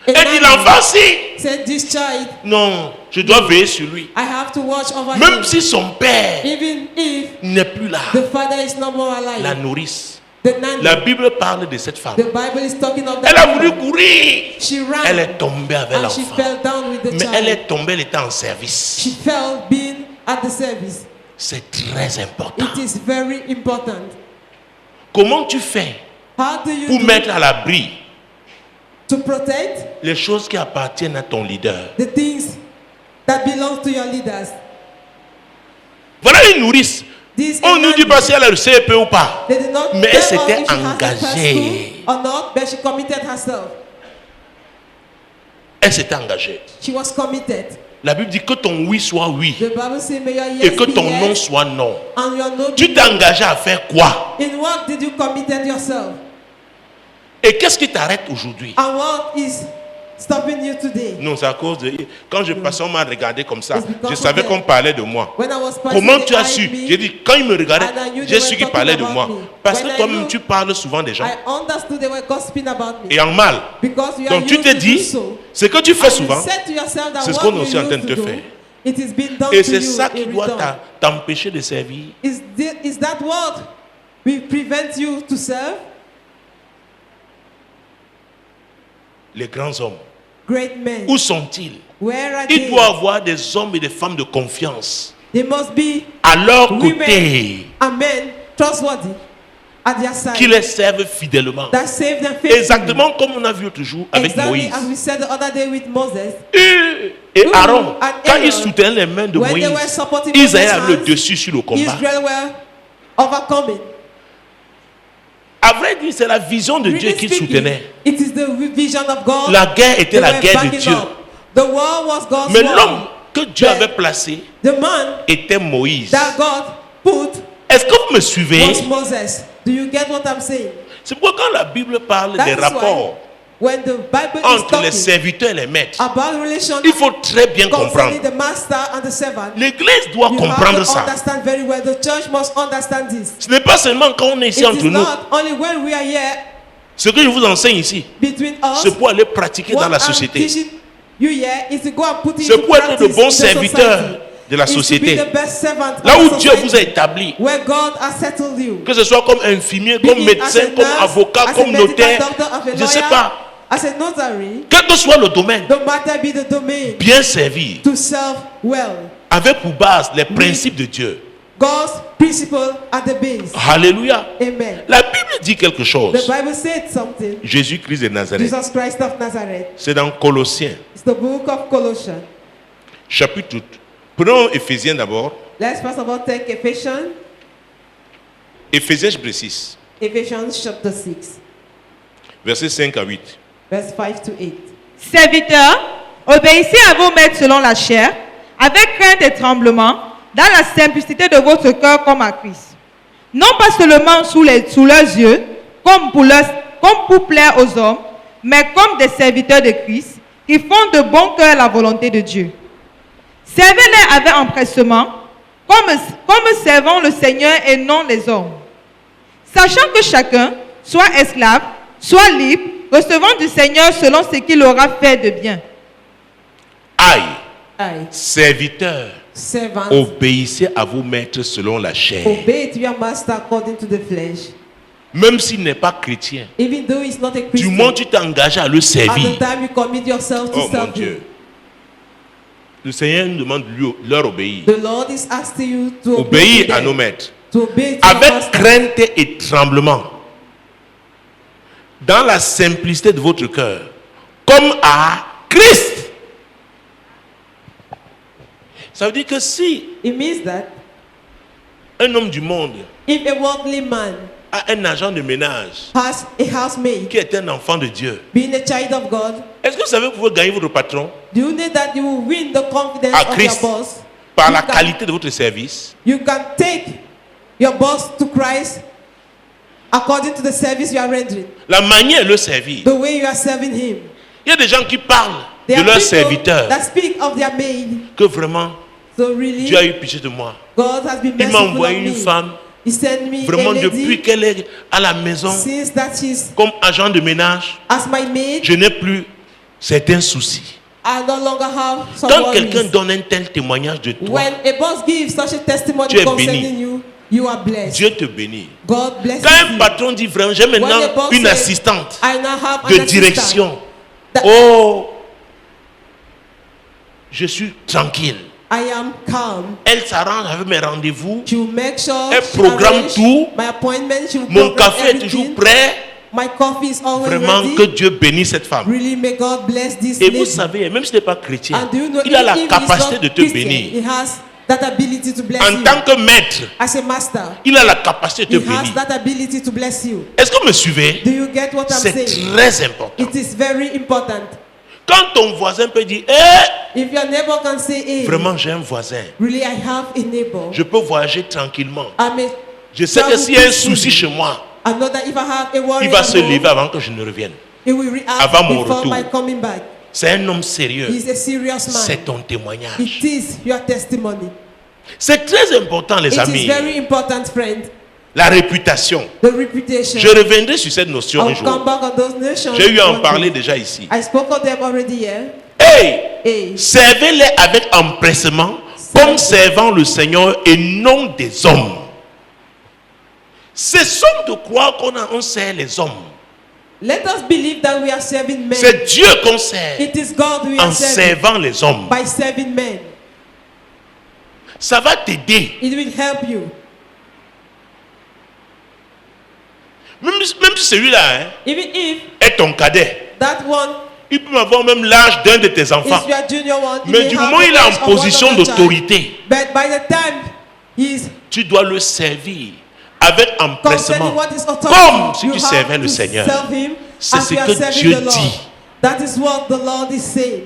A Elle dit nanny l'enfant, si. said, this child, Non, je dois veiller sur lui. I have to watch over Même him. si son père Even if n'est plus là, the father is no more alive. la nourrice. The nanny. La Bible parle de cette femme. The Bible is talking of Elle that a voulu woman. courir. She ran Elle est tombée avec and she l'enfant. fell down with the Mais elle child. est tombée, elle était en service. She fell being at the service. C'est très important. It is very important. Comment tu fais How do you pour do mettre à l'abri to protect les choses qui appartiennent à ton leader? the things that belong to your leaders? Voilà une nourrice. This On ne dit pas si elle a le CEP ou pas. They did not Mais elle tell us s'était if she has a engagée. school or not, but she committed herself. Elle s'était engagée. She was committed. La Bible dit que ton oui soit oui The Bible says, may your et yes que be ton non yes soit non. and your no be Tu t'es engagé à faire quoi? In what did you committed yourself? Et qu'est-ce qui t'arrête aujourd'hui? And what is stopping you today? Non, c'est à cause de... Quand je passais, on m'a regardé comme ça. It's because Je of savais them. qu'on parlait de moi. When I was passing, Comment they tu as eyed su? me, J'ai dit, quand ils me regardaient, and I knew they j'ai were su qu'ils talking parlaient de about moi. me. Parce When que I toi-même, knew, tu parles souvent des gens. I understood they were gossiping about me. Et en mal. Because you are Donc tu used te to do dis, so. ce que tu fais And souvent, you said to yourself that c'est ce what qu'on est you aussi en train used de to te do, faire. it is being done Et to c'est you ça qui in doit return. t'empêcher de servir. Is that what will prevent you to serve? Les grands hommes, Great men. où sont-ils? Where are Il they? doit avoir des hommes et des femmes de confiance They must be à leur women côté and men trustworthy at their side. qui les servent fidèlement. That save them faithfully. Exactement comme on a vu l'autre jour avec Exactly Moïse. as we said the other day with Moses. Et Aaron, and quand Aaron, ils soutenaient les mains de when they were Moïse, supporting ils Moses' avaient le hands, dessus sur le combat. Israel were overcoming. À vrai dire, c'est la vision de Dieu Really qu'ils speaking, soutenaient. it is the vision of God. La guerre était they la were guerre de backing Dieu. up. The war was God's Mais war. l'homme que Dieu But avait placé the man était Moïse. that God put Est-ce que vous me suivez? was Moses. Do you get what I'm saying? C'est pourquoi quand la Bible parle That des is rapports why when the Bible is entre les talking serviteurs et les maîtres, about relation il faut très bien concerning comprendre. the master and the servant, L'Église doit you comprendre have to ça. understand very well. The church must understand this. Ce n'est pas seulement quand on est ici It entre is nous. not only when we are here Ce que je vous enseigne ici, between us. c'est pour aller pratiquer dans What la I'm société. teaching you here is to go and put it C'est into pour être de practice bons in the serviteurs society. de la Is to be société. the best servant Là of où the Dieu society, vous a établi, where God has settled you. que ce soit comme infirmier, Be comme it médecin, as a comme nurse, avocat, as a comme medical notaire, doctor, as a je ne sais lawyer, pas. as a notary, Quel que soit le domaine, no matter be the domain, bien servir to serve well. avec pour base les principes de Dieu. God's principle at the base. Alléluia. Amen. La Bible dit quelque The chose. Bible said something. Jésus-Christ de Nazareth. Jesus Christ of Nazareth. C'est dans Colossiens, It's the book of Colossians. chapitre. Prenons Éphésiens d'abord. Let's first of all take Ephesians. Éphésiens chapitre 6, Ephesians chapter 6, versets 5 à 8. verse 5 to 8. Serviteurs, obéissez à vos maîtres selon la chair, avec crainte et tremblement, dans la simplicité de votre cœur comme à Christ. Non pas seulement sous leurs yeux, comme pour plaire aux hommes, mais comme des serviteurs de Christ, qui font de bon cœur la volonté de Dieu. Servez-les avec empressement, comme servant le Seigneur et non les hommes. Sachant que chacun, soit esclave, soit libre, recevant du Seigneur selon ce qu'il aura fait de bien. Aïe, I, serviteurs, servants, obéissez à vos maîtres selon la chair. obey to your master according to the flesh. Même s'il n'est pas chrétien, Even though he's not a du Christian, moment où tu t'es engagé à le at servir. the time you commit yourself to Oh mon serve Dieu. him, Le Seigneur nous demande de leur obéir. the Lord is asking you to obey Obéir to à them, nos maîtres. to obey to your Avec master, crainte et tremblement. Dans la simplicité de votre cœur. Comme à Christ. Ça veut dire que si It means that un homme du monde if a worldly man a un agent de ménage has a housemaid, qui est un enfant de Dieu, being a child of God, est-ce que vous savez que vous pouvez gagner votre patron do you know that you will win the confidence à of Christ your boss? par You la can- qualité de votre service? You can take your boss to Christ according to the service you are rendering, La manière de le servir. the way you are serving him. Il y a des gens qui parlent There de are leurs people serviteurs that speak of their maid. que vraiment So really, Dieu a eu pitié de moi. God has been Il m'a merciful envoyé on une me. femme, He sent me vraiment a depuis lady. qu'elle est à la maison Since that she's comme agent de ménage, as my maid, je n'ai plus certains soucis. I no longer have some Quand quelqu'un worries. donne un tel témoignage de toi, When a boss gives such a testimony Tu es concerning béni. you, you are blessed. Dieu te bénit. God bless Quand un you. patron dit vraiment, j'ai When maintenant a boss une says, assistante I now have de an direction. assistant, that Oh, je suis tranquille. I am calm. Elle s'arrange avec mes rendez-vous. She will make sure Elle she programme arrange tout. my appointment. She will Mon program café est everything. toujours prêt. My coffee is always Vraiment ready. que Dieu bénisse cette femme. Really, may God bless this Et vous lady. savez, même s'il n'est pas chrétien, And do you know, il a la even if he's capacité not de te Christian, bénir. he has that ability to bless En you. tant que maître, As a master, il a la capacité de he te has bénir. that ability to bless you. Est-ce que vous me suivez? Do you get what I'm C'est saying? très important. It is very important. Quand ton voisin peut dire, eh, If your neighbor can say, hey, vraiment j'ai un voisin, really I have a neighbor. je peux voyager tranquillement. I may Je sais que travel s'il y a un peacefully. souci chez moi, I know that if I have a worry il va at se home, lever avant que je ne revienne. he will react avant mon before retour. my coming back. C'est un homme sérieux. He's a serious man. C'est ton témoignage. It is your testimony. C'est très important, les It amis. is very important, friend. La réputation. The reputation. Je reviendrai sur cette notion un I'll jour. come back on those nations. J'ai eu à en parler déjà ici. I spoke of them already here. Hey, servez-les avec empressement, comme servant le Seigneur et non des hommes. Cessons de croire qu'on sert les hommes. Let us believe that we are serving men. C'est Dieu qu'on sert It is God we en are serving servant les hommes. by serving men. Ça va t'aider. It will help you. Même si celui-là Even if est ton cadet, that one il peut avoir même l'âge d'un de tes enfants. is your junior one, he Mais may du have moment où the il est age en of one position of your child. d'autorité, But by the time he is tu dois le servir avec empressement, concerning what is comme authority, si you tu have servais le to Seigneur. serve him C'est as ce you are que serving Dieu the Lord. dit. That is what the Lord is saying.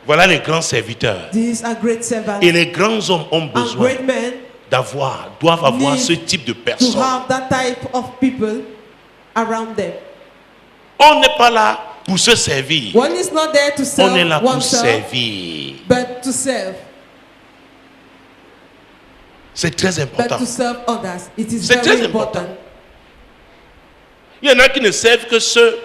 Voilà les grands serviteurs. These are great servants. Et les grands hommes ont And besoin great men doivent avoir need ce type de to personnes. have that type of people around them. On n'est pas là pour se servir. One is not there to On est là serve pour oneself, servir. but to serve. C'est très But important. to serve others. It is C'est very très important. important. Il y en a qui ne servent que ceux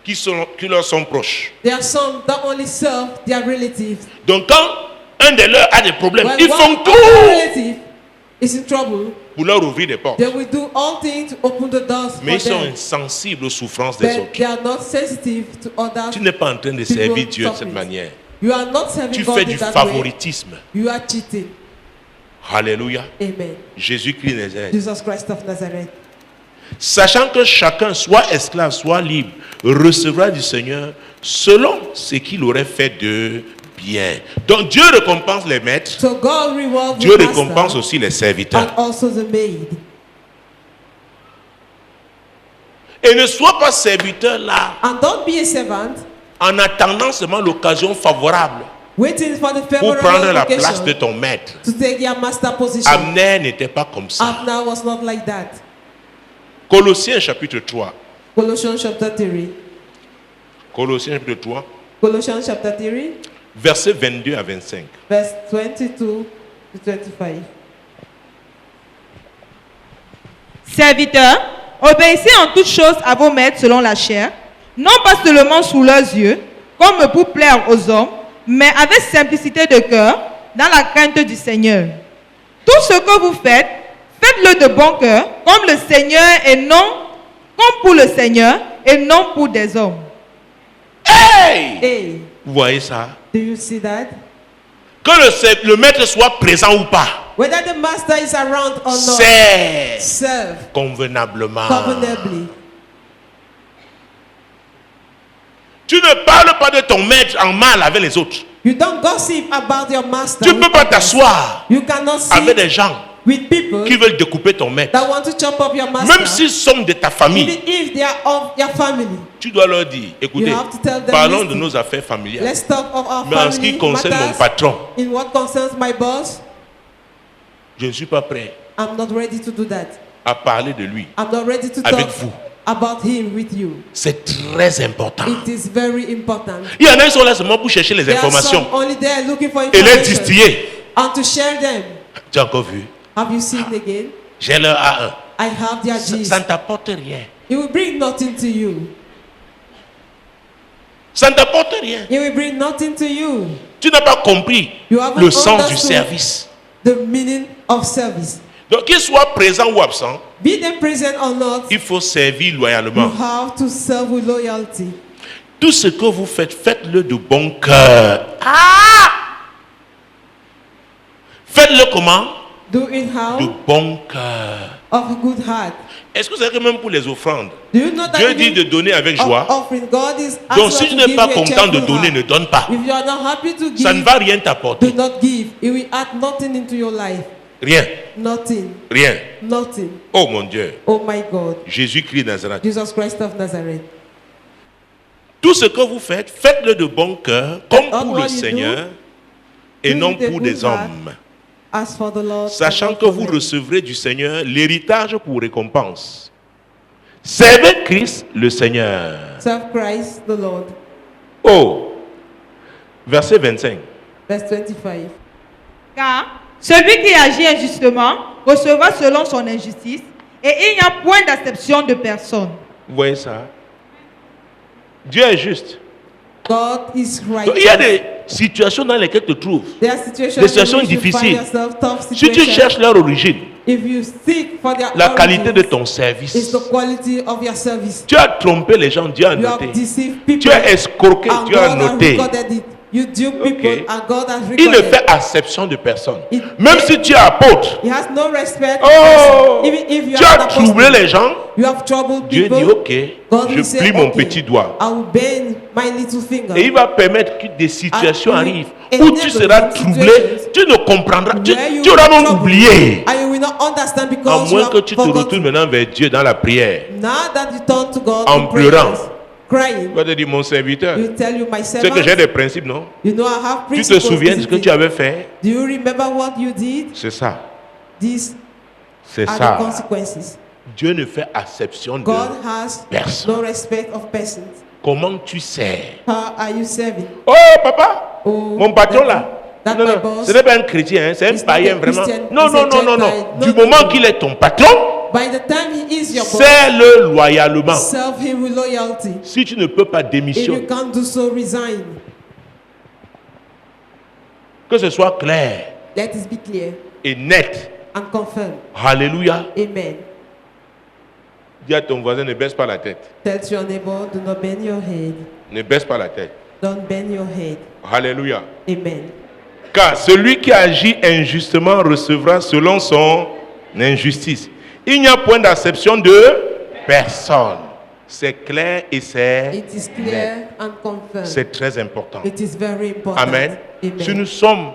qui leur sont proches. There are some that only serve their relatives. Donc quand un de leurs a des problèmes, When ils one font of tout their relative is in trouble, pour leur ouvrir des portes. they will do all things to open the doors Mais ils for sont them. insensibles aux souffrances des But autres. they are not sensitive to others. Tu n'es pas en train de People servir Dieu de cette suffering. manière. You are not serving Tu God fais in du that way. favoritisme. You are cheating. Alléluia. Amen. Jésus-Christ Nazareth. Jesus Christ of Nazareth. Sachant que chacun, soit esclave, soit libre, recevra du Seigneur selon ce qu'il aurait fait de bien. Donc Dieu récompense les maîtres, So God rewards Dieu the récompense master aussi les serviteurs. and also the maid. Et ne sois pas serviteur là And don't be a servant en attendant seulement l'occasion favorable waiting for the pour favorable prendre la place de occasion ton maître. to take your master position. Abner n'était pas comme ça. Abner was not like that. Colossiens chapitre 3. Colossians chapter 3. Colossiens chapitre 3, Colossians chapter 3, versets 22 à 25. verse 22 to 25. Serviteurs, obéissez en toutes choses à vos maîtres selon la chair, non pas seulement sous leurs yeux, comme pour plaire aux hommes, mais avec simplicité de cœur, dans la crainte du Seigneur. Tout ce que vous faites, faites-le de bon cœur, comme le Seigneur et non, comme pour le Seigneur et non pour des hommes. Hey! Hey, Vous voyez ça? do you see that? Que le maître soit présent ou pas, Whether the master is around or not, c'est serve convenablement. convenably. Tu ne parles pas de ton maître en mal avec les autres. You don't gossip about your master. Tu ne peux with pas others. t'asseoir You cannot avec sit des gens with people qui veulent découper ton maître. that want to chop up your master. Même s'ils sont de ta famille, Even if they are of your family. tu dois leur dire, écoutez, You have to tell them, parlons de listen, nos affaires familiales. Let's talk of our Mais en ce qui family concerne mon matters. patron, In what concerns my boss, je ne suis pas prêt I'm not ready to do that. à parler de lui. I'm not ready to Avec talk vous. about him with you. C'est très important. It is very important. Il y en a qui sont là seulement pour chercher les There are informations some only there looking for et les information distiller. and to share them. Tu as encore vu? Have you seen again? J'ai leur A1. I have their Ça, gist. ça ne t'apporte rien. It will bring nothing to you. Ça ne t'apporte rien. It will bring nothing to you. Tu n'as pas compris You haven't le sens du understood service. the meaning of service. Donc qu'il soit présent ou absent, Be them present or not, il faut servir you loyalement. have to serve with loyalty. Tout ce que vous faites, faites-le de bon cœur. Faites-le comment? Do it De how? bon cœur. Of a good heart. Est-ce que vous savez que même pour les offrandes, Do you know that Dieu dit de even donner avec of joie. offering, God is Donc asking si us tu to n'es give pas you a content de cheerful donner, heart. ne donne pas. If you are not happy to Ça ne give, va rien do t'apporter. not give. It will add nothing into your life. Rien. Nothing. Rien. Nothing. Oh mon Dieu. Oh my God. Jésus-Christ de Nazareth. Jesus Christ of Nazareth. Tout ce que vous faites, faites-le de bon cœur, comme All pour what le you Seigneur, do, et do non it with a pour good des heart. hommes. As for the Lord, Sachant and not que for vous men. recevrez du Seigneur l'héritage pour récompense. Servez Christ le Seigneur. Serve Christ the Lord. Oh, Verset 25. Verse 25. Car celui qui agit injustement recevra selon son injustice, et il n'y a point d'acception de personne. Vous voyez ça? Dieu est juste. God is Donc, righteous. il y a des situations dans lesquelles tu te trouves. There are situations Des situations in which you find difficiles. yourself, tough Si tu situations. cherches leur origine, If you seek for their la qualité de origins, ton it's service, the quality of your service. tu as trompé les gens, Dieu a You have noté. deceived people. Tu as escroqué, and Dieu a God has noté. recorded it. You dupe people Ok. and God has Il ne recorded. fait acception de personne. It- Même si tu es apôtre, He has no respect. oh, Even if you tu are as an troublé apostle, les gens, you have troubled Dieu people. dit ok, God will je say, plie mon okay, petit doigt. I will bend my little finger. Et il va permettre que des situations And arrivent he où will tu enable seras some troublé, situations tu ne comprendras, where you tu auras will même trouble. oublié. And you will not understand À because you moins have que tu te forgotten. retournes maintenant vers Dieu dans la prière. Now that you turn to God En in pleurant. prayers, crying, Il va te dire, mon serviteur, he will tell you, my c'est que j'ai servant, des principes, non? you know I have Tu te principles. souviens de ce que isn't tu it? avais fait? Do you remember what you did? C'est ça. These C'est are ça. the consequences. Dieu ne fait acception de God has personne. no respect of persons. Comment tu sers? How are you serving? Oh, papa, Oh, mon patron that- là. that Non, my non, boss, ce n'est pas un chrétien, hein, c'est un he's not païen a vraiment. Christian, Non, he's non, a non, non, non. Gentile. Du No, no, moment no. qu'il est ton patron, By the time he is your boss, sers-le loyalement. serve him with loyalty. Si tu ne peux pas If you démissionner, can't do so, resign. que ce soit clair Let it be clear et net. and confirm. Alléluia. Amen. Dis à ton voisin, ne baisse pas la tête. Tell your neighbor, do not bend your head. Ne baisse pas la tête. Don't bend your head. Alléluia. Amen. Car celui qui agit injustement recevra selon son injustice. Il n'y a point d'acception de personne. C'est clair et c'est It is clear and confirmed. c'est très important. It is very important. Amen. Amen. Si nous sommes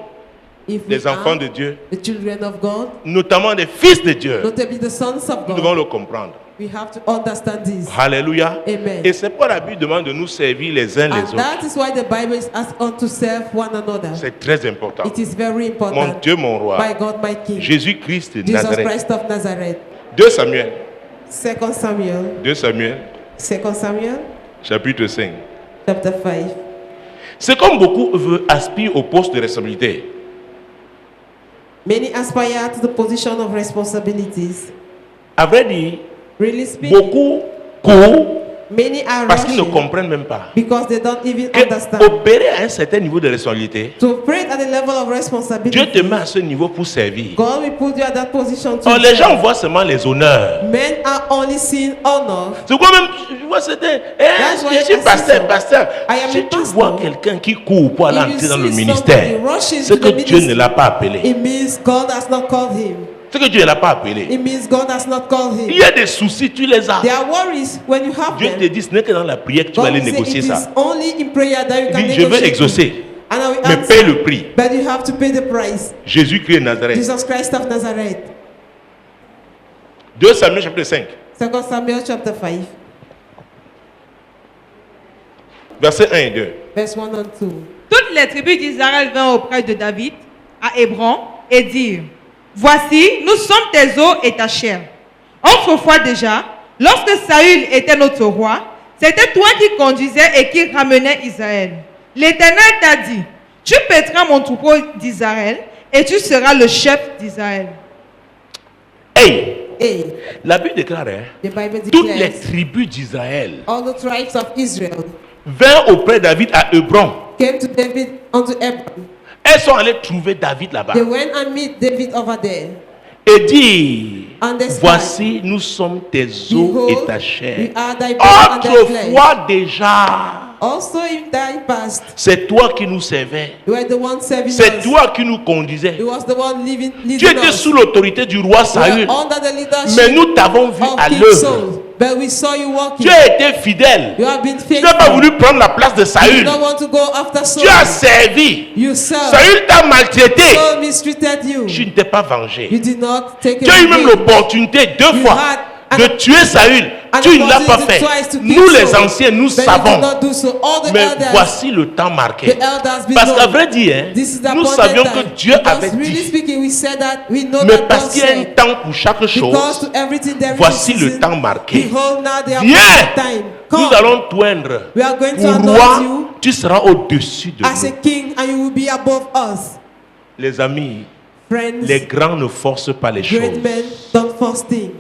If we des enfants are de Dieu, the children of God, notamment des fils de Dieu, notably the sons of nous devons God, le comprendre. we have to understand this. Alléluia. Amen. Et c'est pourquoi la Bible demande de nous servir les uns les And autres. that is why the Bible is asked us to serve one another. C'est très important. It is very Mon important. Dieu, mon roi, By God, my King. Jésus-Christ de Jesus Nazareth. Christ of Nazareth. 2 Samuel, 2 Samuel. 2 Samuel, 2 Samuel, chapitre 5. chapter 5. C'est comme beaucoup aspirent au poste de responsabilité. Many aspire to the position of responsibilities. À vrai dire, Really speaking, beaucoup courent many are parce qu'ils ne rushing comprennent même pas because they don't even que understand. opérer à un certain niveau de responsabilité, To operate at the level of Dieu responsibility, te met à ce niveau pour servir. God will put you at that position to Or, les gens serve. voient seulement les honneurs. Men are only seeing honor. C'est quoi même, je vois c'était, That's why je suis I pasteur, say pasteur. I am Si a tu pastor. vois quelqu'un qui court pour aller If you entrer dans see le somebody ministère, rushing c'est to que the Dieu ne ministry, l'a pas appelé. it means God has not called him. C'est que Dieu ne l'a pas appelé. It means God has not called Il him. y a des soucis, tu les as. There are worries when you have Dieu te them. dit, ce n'est que dans la prière que tu vas God aller will say négocier it is ça. only in prayer that you Il can dit, je veux negotiate. exaucer, And I will mais answer. paye le prix. But you have to pay the price. Jésus-Christ de Nazareth. Jesus Christ of Nazareth. 2 Samuel chapitre 5, 2 Samuel chapter 5, versets 1 et 2. verse 1 and 2. Toutes les tribus d'Israël vinrent auprès de David à Hébron et dirent: Voici, nous sommes tes os et ta chair. Autrefois déjà, lorsque Saül était notre roi, c'était toi qui conduisais et qui ramenais Israël. L'Éternel t'a dit: Tu paîtras mon troupeau d'Israël et tu seras le chef d'Israël. Hey, Hey, la Bible déclare, hein, the Bible toutes les declares tribus d'Israël all the tribes of Israel vinrent auprès de David à Hébron. came to David unto Hebron. Elles sont allées trouver David là-bas They went and meet David over there. et dire, And they said, voici, nous sommes tes os et Behold, ta we chair. are thy bone and thy flesh. Autrefois déjà, Also in thy past, c'est toi qui nous servais. you were the one serving C'est us. toi qui nous conduisais. He was the one Tu leading étais us. sous l'autorité du roi We Saül. were under the leadership Mais nous t'avons vu of à King l'œuvre. Saul. But we saw you walking. Tu as été fidèle. You have been Tu n'as pas faithful. voulu prendre la place de You Saül. don't want to go after Saul. Tu as servi. You served. Saül t'a maltraité. Saul mistreated you. Tu ne t'es pas vengé. You did not take Tu as eu même revenge. l'opportunité deux You fois had de tuer Saül. an Tu ne l'as pas opportunity fait. twice to kill Nous les Saul. anciens, nous But you savons. did not do so. All the Mais elders, voici le temps marqué. the elders Parce below. qu'à vrai dire, hein, This is the nous appointed savions time. que Dieu Because avait really dit. speaking, we said that we know Mais that parce God qu'il y a un said. temps pour chaque Because chose, to everything there is a voici le season. temps marqué. Behold, now the Viens. appointed time. Nous allons t'oindre. We are going to Pour anoint roi, you tu seras au-dessus de as a nous. king and you will be above us. Les amis, Friends, les grands ne forcent pas les great choses. men don't force things.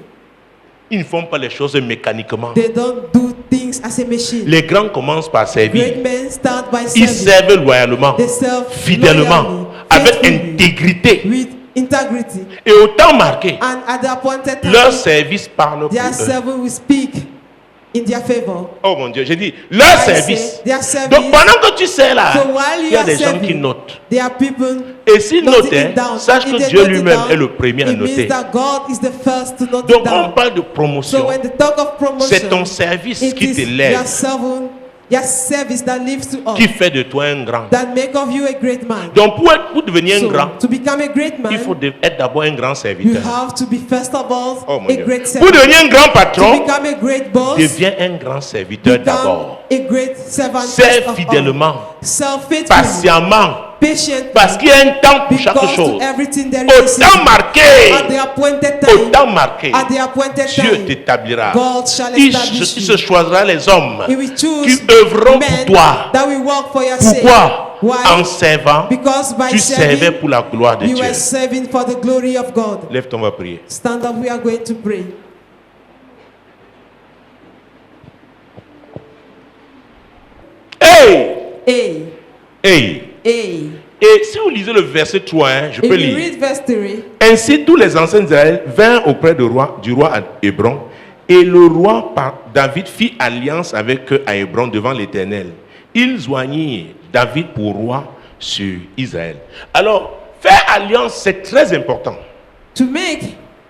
Ils ne font pas les choses mécaniquement. They don't do things as a machine. Les grands commencent par servir. Great men start by Ils serving. servent loyalement, They serve fidèlement, loyally, avec faithfully, intégrité. with integrity. Et au temps marqué, And at the appointed time, leur service parle pour their eux. servant will speak in their favor. Oh mon Dieu, j'ai dit, leur I service. say, their service. Donc pendant que tu sers là, So while il you y a are des gens qui serving, notent. there are people Et s'ils noting notent, it down. sache If que they Dieu note it lui-même down, est le premier à it means noter. that God is the first to note Donc it on down. parle de So promotion. when they talk of promotion, C'est ton service it qui is t'élève, your servant, your service that lives to us, qui fait de toi un grand. that make of you a great man. Donc pour devenir un So, grand, to become a great man, il faut être d'abord un grand you serviteur. have to be first of all Oh mon a Dieu. great Pour servant. devenir un grand To patron, become a great boss, deviens un grand serviteur d'abord. become a great servant. Sers first of all. fidèlement, Serve faithfully, patiemment, patiently, parce qu'il y a un temps pour chaque because chose. to everything there Au is a temps season. marqué, At the appointed au time, temps marqué, at the appointed Dieu time, t'établira. God shall Il establish se you. choisira les hommes He will qui choose œuvreront men pour toi. that will work for your sake. Pourquoi? Why? En servant, Because by tu servais serving, pour la gloire de you Dieu. are serving for the glory of God. Lève-toi, on va prier. Stand up, we are going to pray. Hey! A, Hey! A. Et si vous lisez le verset 3, je If peux you lire. read verse 3, Ainsi, tous les anciens d'Israël vinrent auprès du roi à Hébron, et le roi David fit alliance avec eux à Hébron devant l'Éternel. Ils joignirent David pour roi sur Israël. Alors, faire alliance, c'est très important. to make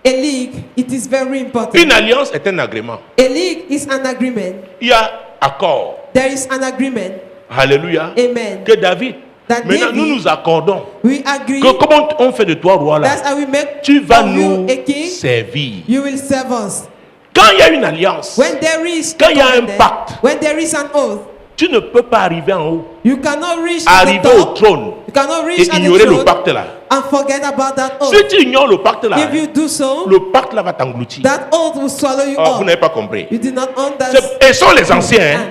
a league, it is very important. Une alliance est un agrément. A league is an agreement. Il y a accord. There is an agreement. Alléluia. Amen. Que David. That Maintenant, David, nous nous accordons. we agree. Que comment on fait de toi roi là? That's how we make Tu vas of you nous a king. servir. You will serve us. Quand il y a une alliance, When there is Quand il y a un covenant, pacte, when there is an oath, tu ne peux pas arriver en haut, you cannot reach arriver the au top. trône You cannot et reach at the ignorer le throne pacte là. and forget about that oath. Si tu ignores le pacte là, If you do so, le pacte là va t'engloutir. that oath will swallow you Oh, vous up. n'avez pas compris. You did not understand. Et sont les anciens. Hein?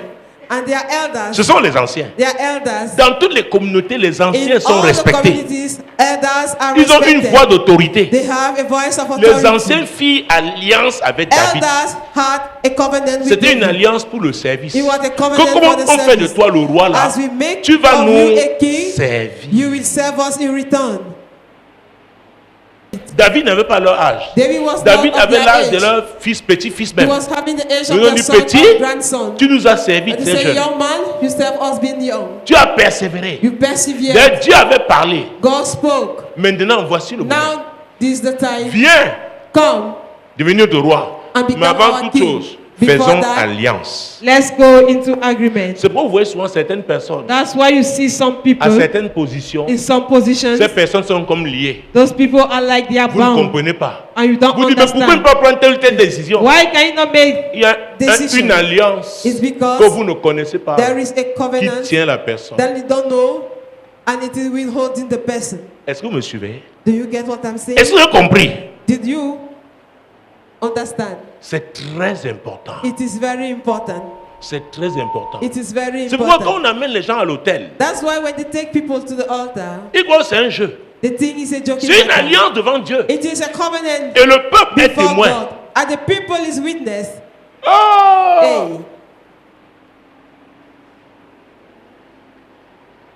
And they are elders. Ce sont les anciens. They are elders. Dans toutes les communautés, les anciens In sont all the respectés. communities, elders are Ils ont une respected. voix d'autorité. They have a voice of Les authority. anciens firent alliance avec David. Elders had a covenant with C'était une David. alliance pour le service. It was a covenant Comment for the on fait de service. toi le roi là? As we make Tu vas of nous you a king, servir. you will serve us in return. David n'avait pas leur âge. David was David not of avait their l'âge age. de leur fils, petit-fils He même. was having the age Ils of ont their dit, son petit, or grandson. tu nous as servi And they très say, jeune. young man, you serve us being young. Tu as persévéré. You persevere. D'ailleurs, Dieu avait parlé. God spoke. Maintenant, voici le moment. Now, this is the time. Viens Come devenir ton roi. and become Mais avant our toute king. chose, Before faisons that, alliance. Let's go into agreement. C'est pourquoi vous voyez souvent certaines personnes That's why you see some à people certaines positions. in some positions. Ces personnes sont comme liées. Those people are like they are Vous ne bound, comprenez pas. and you don't Vous dites, mais pourquoi ne understand. pas prendre telle ou telle décision? Why can you not make? Il y a Decision. une alliance It's because que vous ne connaissez pas there is a qui covenant tient la personne. that you don't know, and it is withholding the person. Est-ce que vous me suivez? Do you get what I'm saying? Est-ce que vous avez compris? Did you understand? C'est très important. It is very important. C'est très important. It is very C'est pourquoi quand important. on amène les gens à l'hôtel, That's why when they take people to the altar, ils croient que c'est un jeu. they think it's a joking C'est une matter. alliance devant Dieu. It is a covenant Et le peuple est before témoin. God, and the people is witness. Oh! Hey,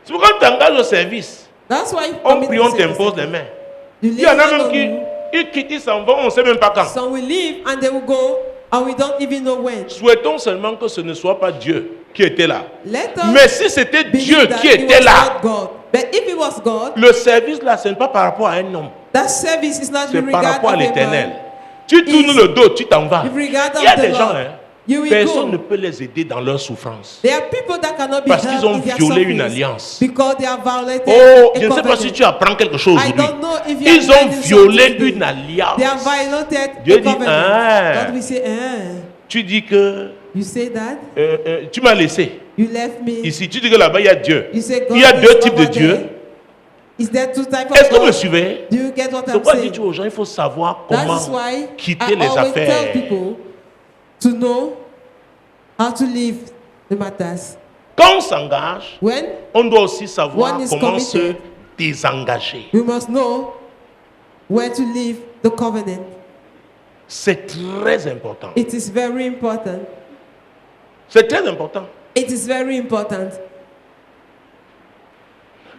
C'est pourquoi on t'engage au service. that's why On prie, on t'impose les mains. You Il y en lay a hand même on qui you. ils quittent, ils s'en vont, on ne sait même pas quand. Some will leave and they will go, and we don't even know when. Souhaitons seulement que ce ne soit pas Dieu qui était là. Let us Mais si c'était believe Dieu that qui it était was là, not God. But if it was God, le service là, ce n'est pas par rapport à un homme. that service is not C'est with par regard rapport à of a l'éternel. man. Tu tournes le dos, tu t'en vas. With regard Il y a of des the gens, Lord. hein, You will personne ne go. peut les aider dans leur souffrance. There are people that cannot be Parce qu'ils helped ont in their violé une sufferings alliance. because they have violated Oh, a je ne sais pas si covenant. tu apprends quelque chose I aujourd'hui. don't know if you Ils are ont learning violé something today. une alliance. They have violated Dieu a dit, covenant. ah. God will say, Tu dis que you say that, tu m'as laissé. you left me. Ici, tu dis que là-bas, il y a Dieu. You say God Il y a is deux types de over Dieu. there. Is there two types Est-ce of que vous me God? suivez? Do you get what C'est I'm pourquoi saying? dis-tu aux gens, il faut savoir That comment is why quitter I les always affaires. tell people to know how to live the matters. Quand on s'engage, When on doit aussi savoir one is comment se committed, désengager. we must know where to live the covenant. C'est très important. It is very important. C'est très important. It is very important.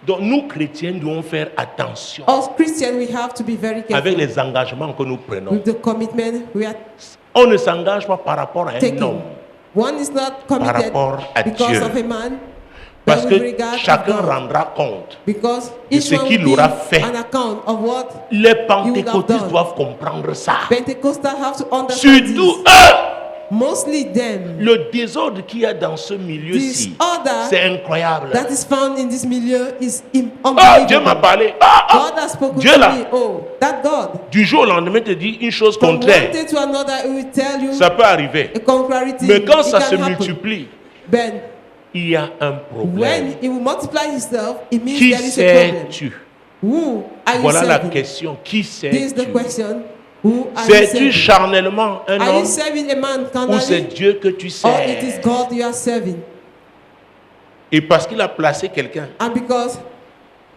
Donc nous, chrétiens, devons faire attention As Christians, we have to be very avec careful les engagements que nous prenons. with the commitment we are On ne s'engage pas par rapport à un taking. homme. One is not committed rapport à because Dieu. of a man, Parce but with que regard to chacun God. rendra compte. Because de each ce one qu'il will aura give fait. an account of what Les have pentecôtistes done. doivent comprendre ça. Pentecostals have to understand Surtout this. eux. Mostly them. Le désordre qu'il y a dans ce milieu-ci, Disorder c'est incroyable. that is found in this milieu is Dieu m'a unbelievable. parlé. God has spoken Dieu to là. me. Oh, that God. Du jour au lendemain, te dit une chose From one contraire. day to another, it will tell you Ça peut arriver. a contrary thing. Mais quand It ça can se happen. multiplie, Then, il y a un when problème. it will multiply itself, it means Qui there is a problem. sais-tu? Who are you Voilà la serving? question. Qui This is the sais-tu? question. Who are you Sais-tu serving? charnellement un Are you homme serving a man ou c'est carnally, Dieu que tu or it is sers? God you are serving? Et parce qu'il a placé quelqu'un, And because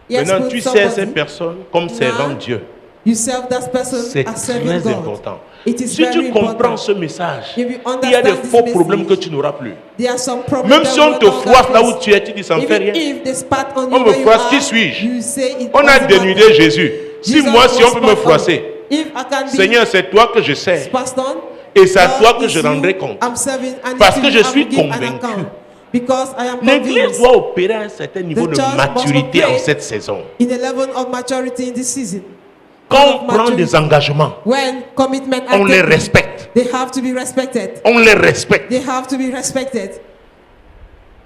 he has maintenant put tu sers somebody, cette personne comme servant now Dieu. you serve that person C'est as serving très God. important. It is Si very tu comprends important. ce message, If you il y a des understand this faux message, problèmes que tu n'auras plus. There are some problems Même that si on will te not froisse là où face. tu es, tu dis ça ne fait Even rien. if they spat on On you me where you froisse, are, qui suis-je? you say it On a doesn't dénudé matter. Jésus. Si Jesus moi, si was on peut me spat on. froisser, If I can be Seigneur, c'est toi que je sers. passed on, Et c'est à God toi que is je you rendrai compte. I'm serving, and Parce it's que you je I suis will give an convaincu. account. Because I am L'Église convinced doit opérer à un certain niveau The de church maturité must en operate cette saison. in a level of maturity in this season. Quand on Of prend maturity. des engagements, When commitment are on les taken, respecte. they have to be respected. On les respecte. They have to be respected.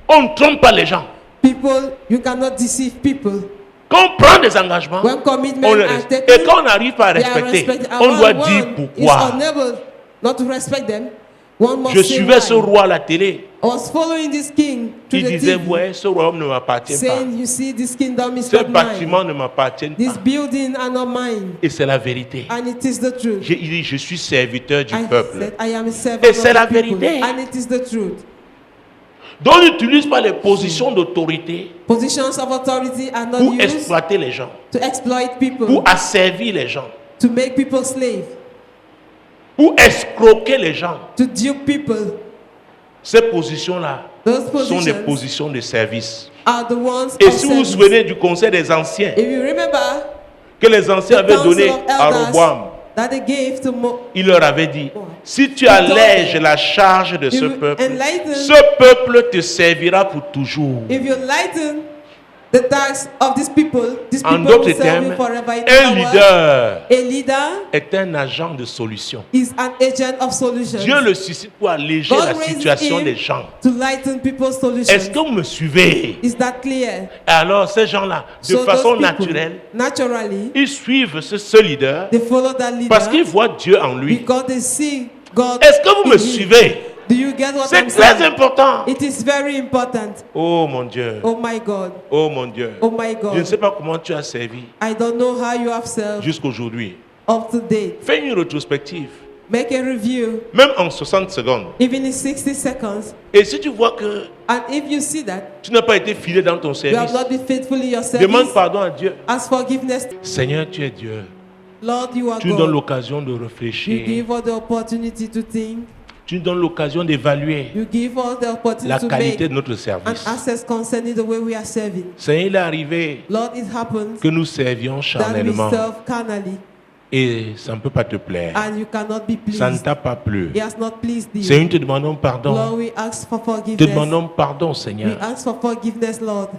On ne trompe pas les gens. People, you cannot deceive people. Quand on prend des engagements, When commitment on les are respecte. taken, Et quand on n'arrive pas à they are respecter, respected. And on when doit one dire is pourquoi. unable not to respect them, one must Je say suivais why. ce roi à la télé. I was following this king to Il the disait, TV, ouais, ce royaume ne m'appartient pas. saying, you see, this kingdom is Ce not mine. bâtiment ne m'appartient This pas. building are not mine. Et c'est la vérité. And it is the truth. Il dit, je suis serviteur du I peuple. said, I am a servant Et of c'est the la people. vérité. And it is the truth. Donc, on n'utilise pas les positions d'autorité Positions of authority are not pour used exploiter les gens, to exploit people, pour asservir les gens, to make people slave, pour escroquer les gens. to dupe people. Ces positions-là Those sont des positions positions de service. are the ones Et of si vous vous service. souvenez du conseil des anciens, If you remember que les anciens the avaient council donné of à elders Roboam, that they gave to il leur avait dit, si tu told allèges them, la charge de you ce will peuple, enlighten- ce peuple te servira pour toujours. if you lighten the tax of these people En will d'autres serve termes, you forever. In un other words, leader a leader est un agent de solution. is an agent of solutions. Dieu le suscite pour alléger God la raises situation him des gens. to lighten people's Est-ce solutions. que vous me suivez? Is that clear? Alors, ces gens-là, de So façon those people, naturelle, naturally, ils suivent ce leader they follow that leader parce qu'ils voient Dieu en lui. because they see God. Est-ce que vous in me him. suivez? Do you get what C'est I'm très saying? important. It is very important. Oh mon Dieu. Oh my God. Oh mon Dieu. Oh my Je ne God. sais pas comment tu as servi I don't know how you have served jusqu'aujourd'hui. up to date. Fais une rétrospective, Make a review, même en 60 secondes. even in 60 seconds. Et si tu vois que And if you see that tu n'as pas été fidèle dans ton you have service, not been faithful in your demande service, pardon à Dieu. ask forgiveness. Seigneur, tu es Dieu. Lord, you are Tu nous donnes God. l'occasion de You réfléchir. give us the opportunity to think. Tu nous donnes l'occasion d'évaluer You give us the opportunity la to qualité make de notre an service. access concerning the way we are serving. Seigneur, il est arrivé Lord, it happens que nous servions that we charnellement serve carnally et ça ne peut pas te plaire. and you cannot be Ça ne pleased. t'a pas plu. He has not pleased you. Seigneur, te demandons pardon. Lord, we ask for Te forgiveness. demandons pardon, We Seigneur. ask for forgiveness, Lord.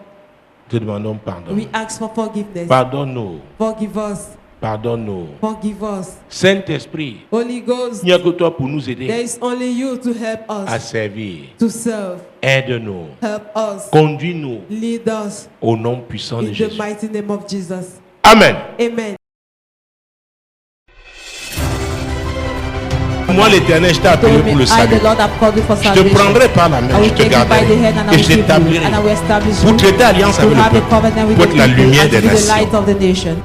Te demandons pardon. We ask for forgiveness. Pardonne-nous. Forgive us. Pardonne-nous. Forgive us. Saint-Esprit, Holy Ghost, il n'y a que toi pour nous there aider is only you to help à us, servir. to serve. Aide-nous. Help us. Conduis-nous Lead us au nom puissant de in the Jésus. mighty name of Jesus. Amen. Amen. Moi, l'Éternel, je t'ai appelé Told me, pour le I, salut. the Lord, have called you for Je te salvation. prendrai par la I main, will je te take you by garderai the hand and I et will je keep you t'établirai and I will establish pour you traiter alliance to avec le have a peuple, covenant with pour the être la people lumière and to des be the light nations. of the nation.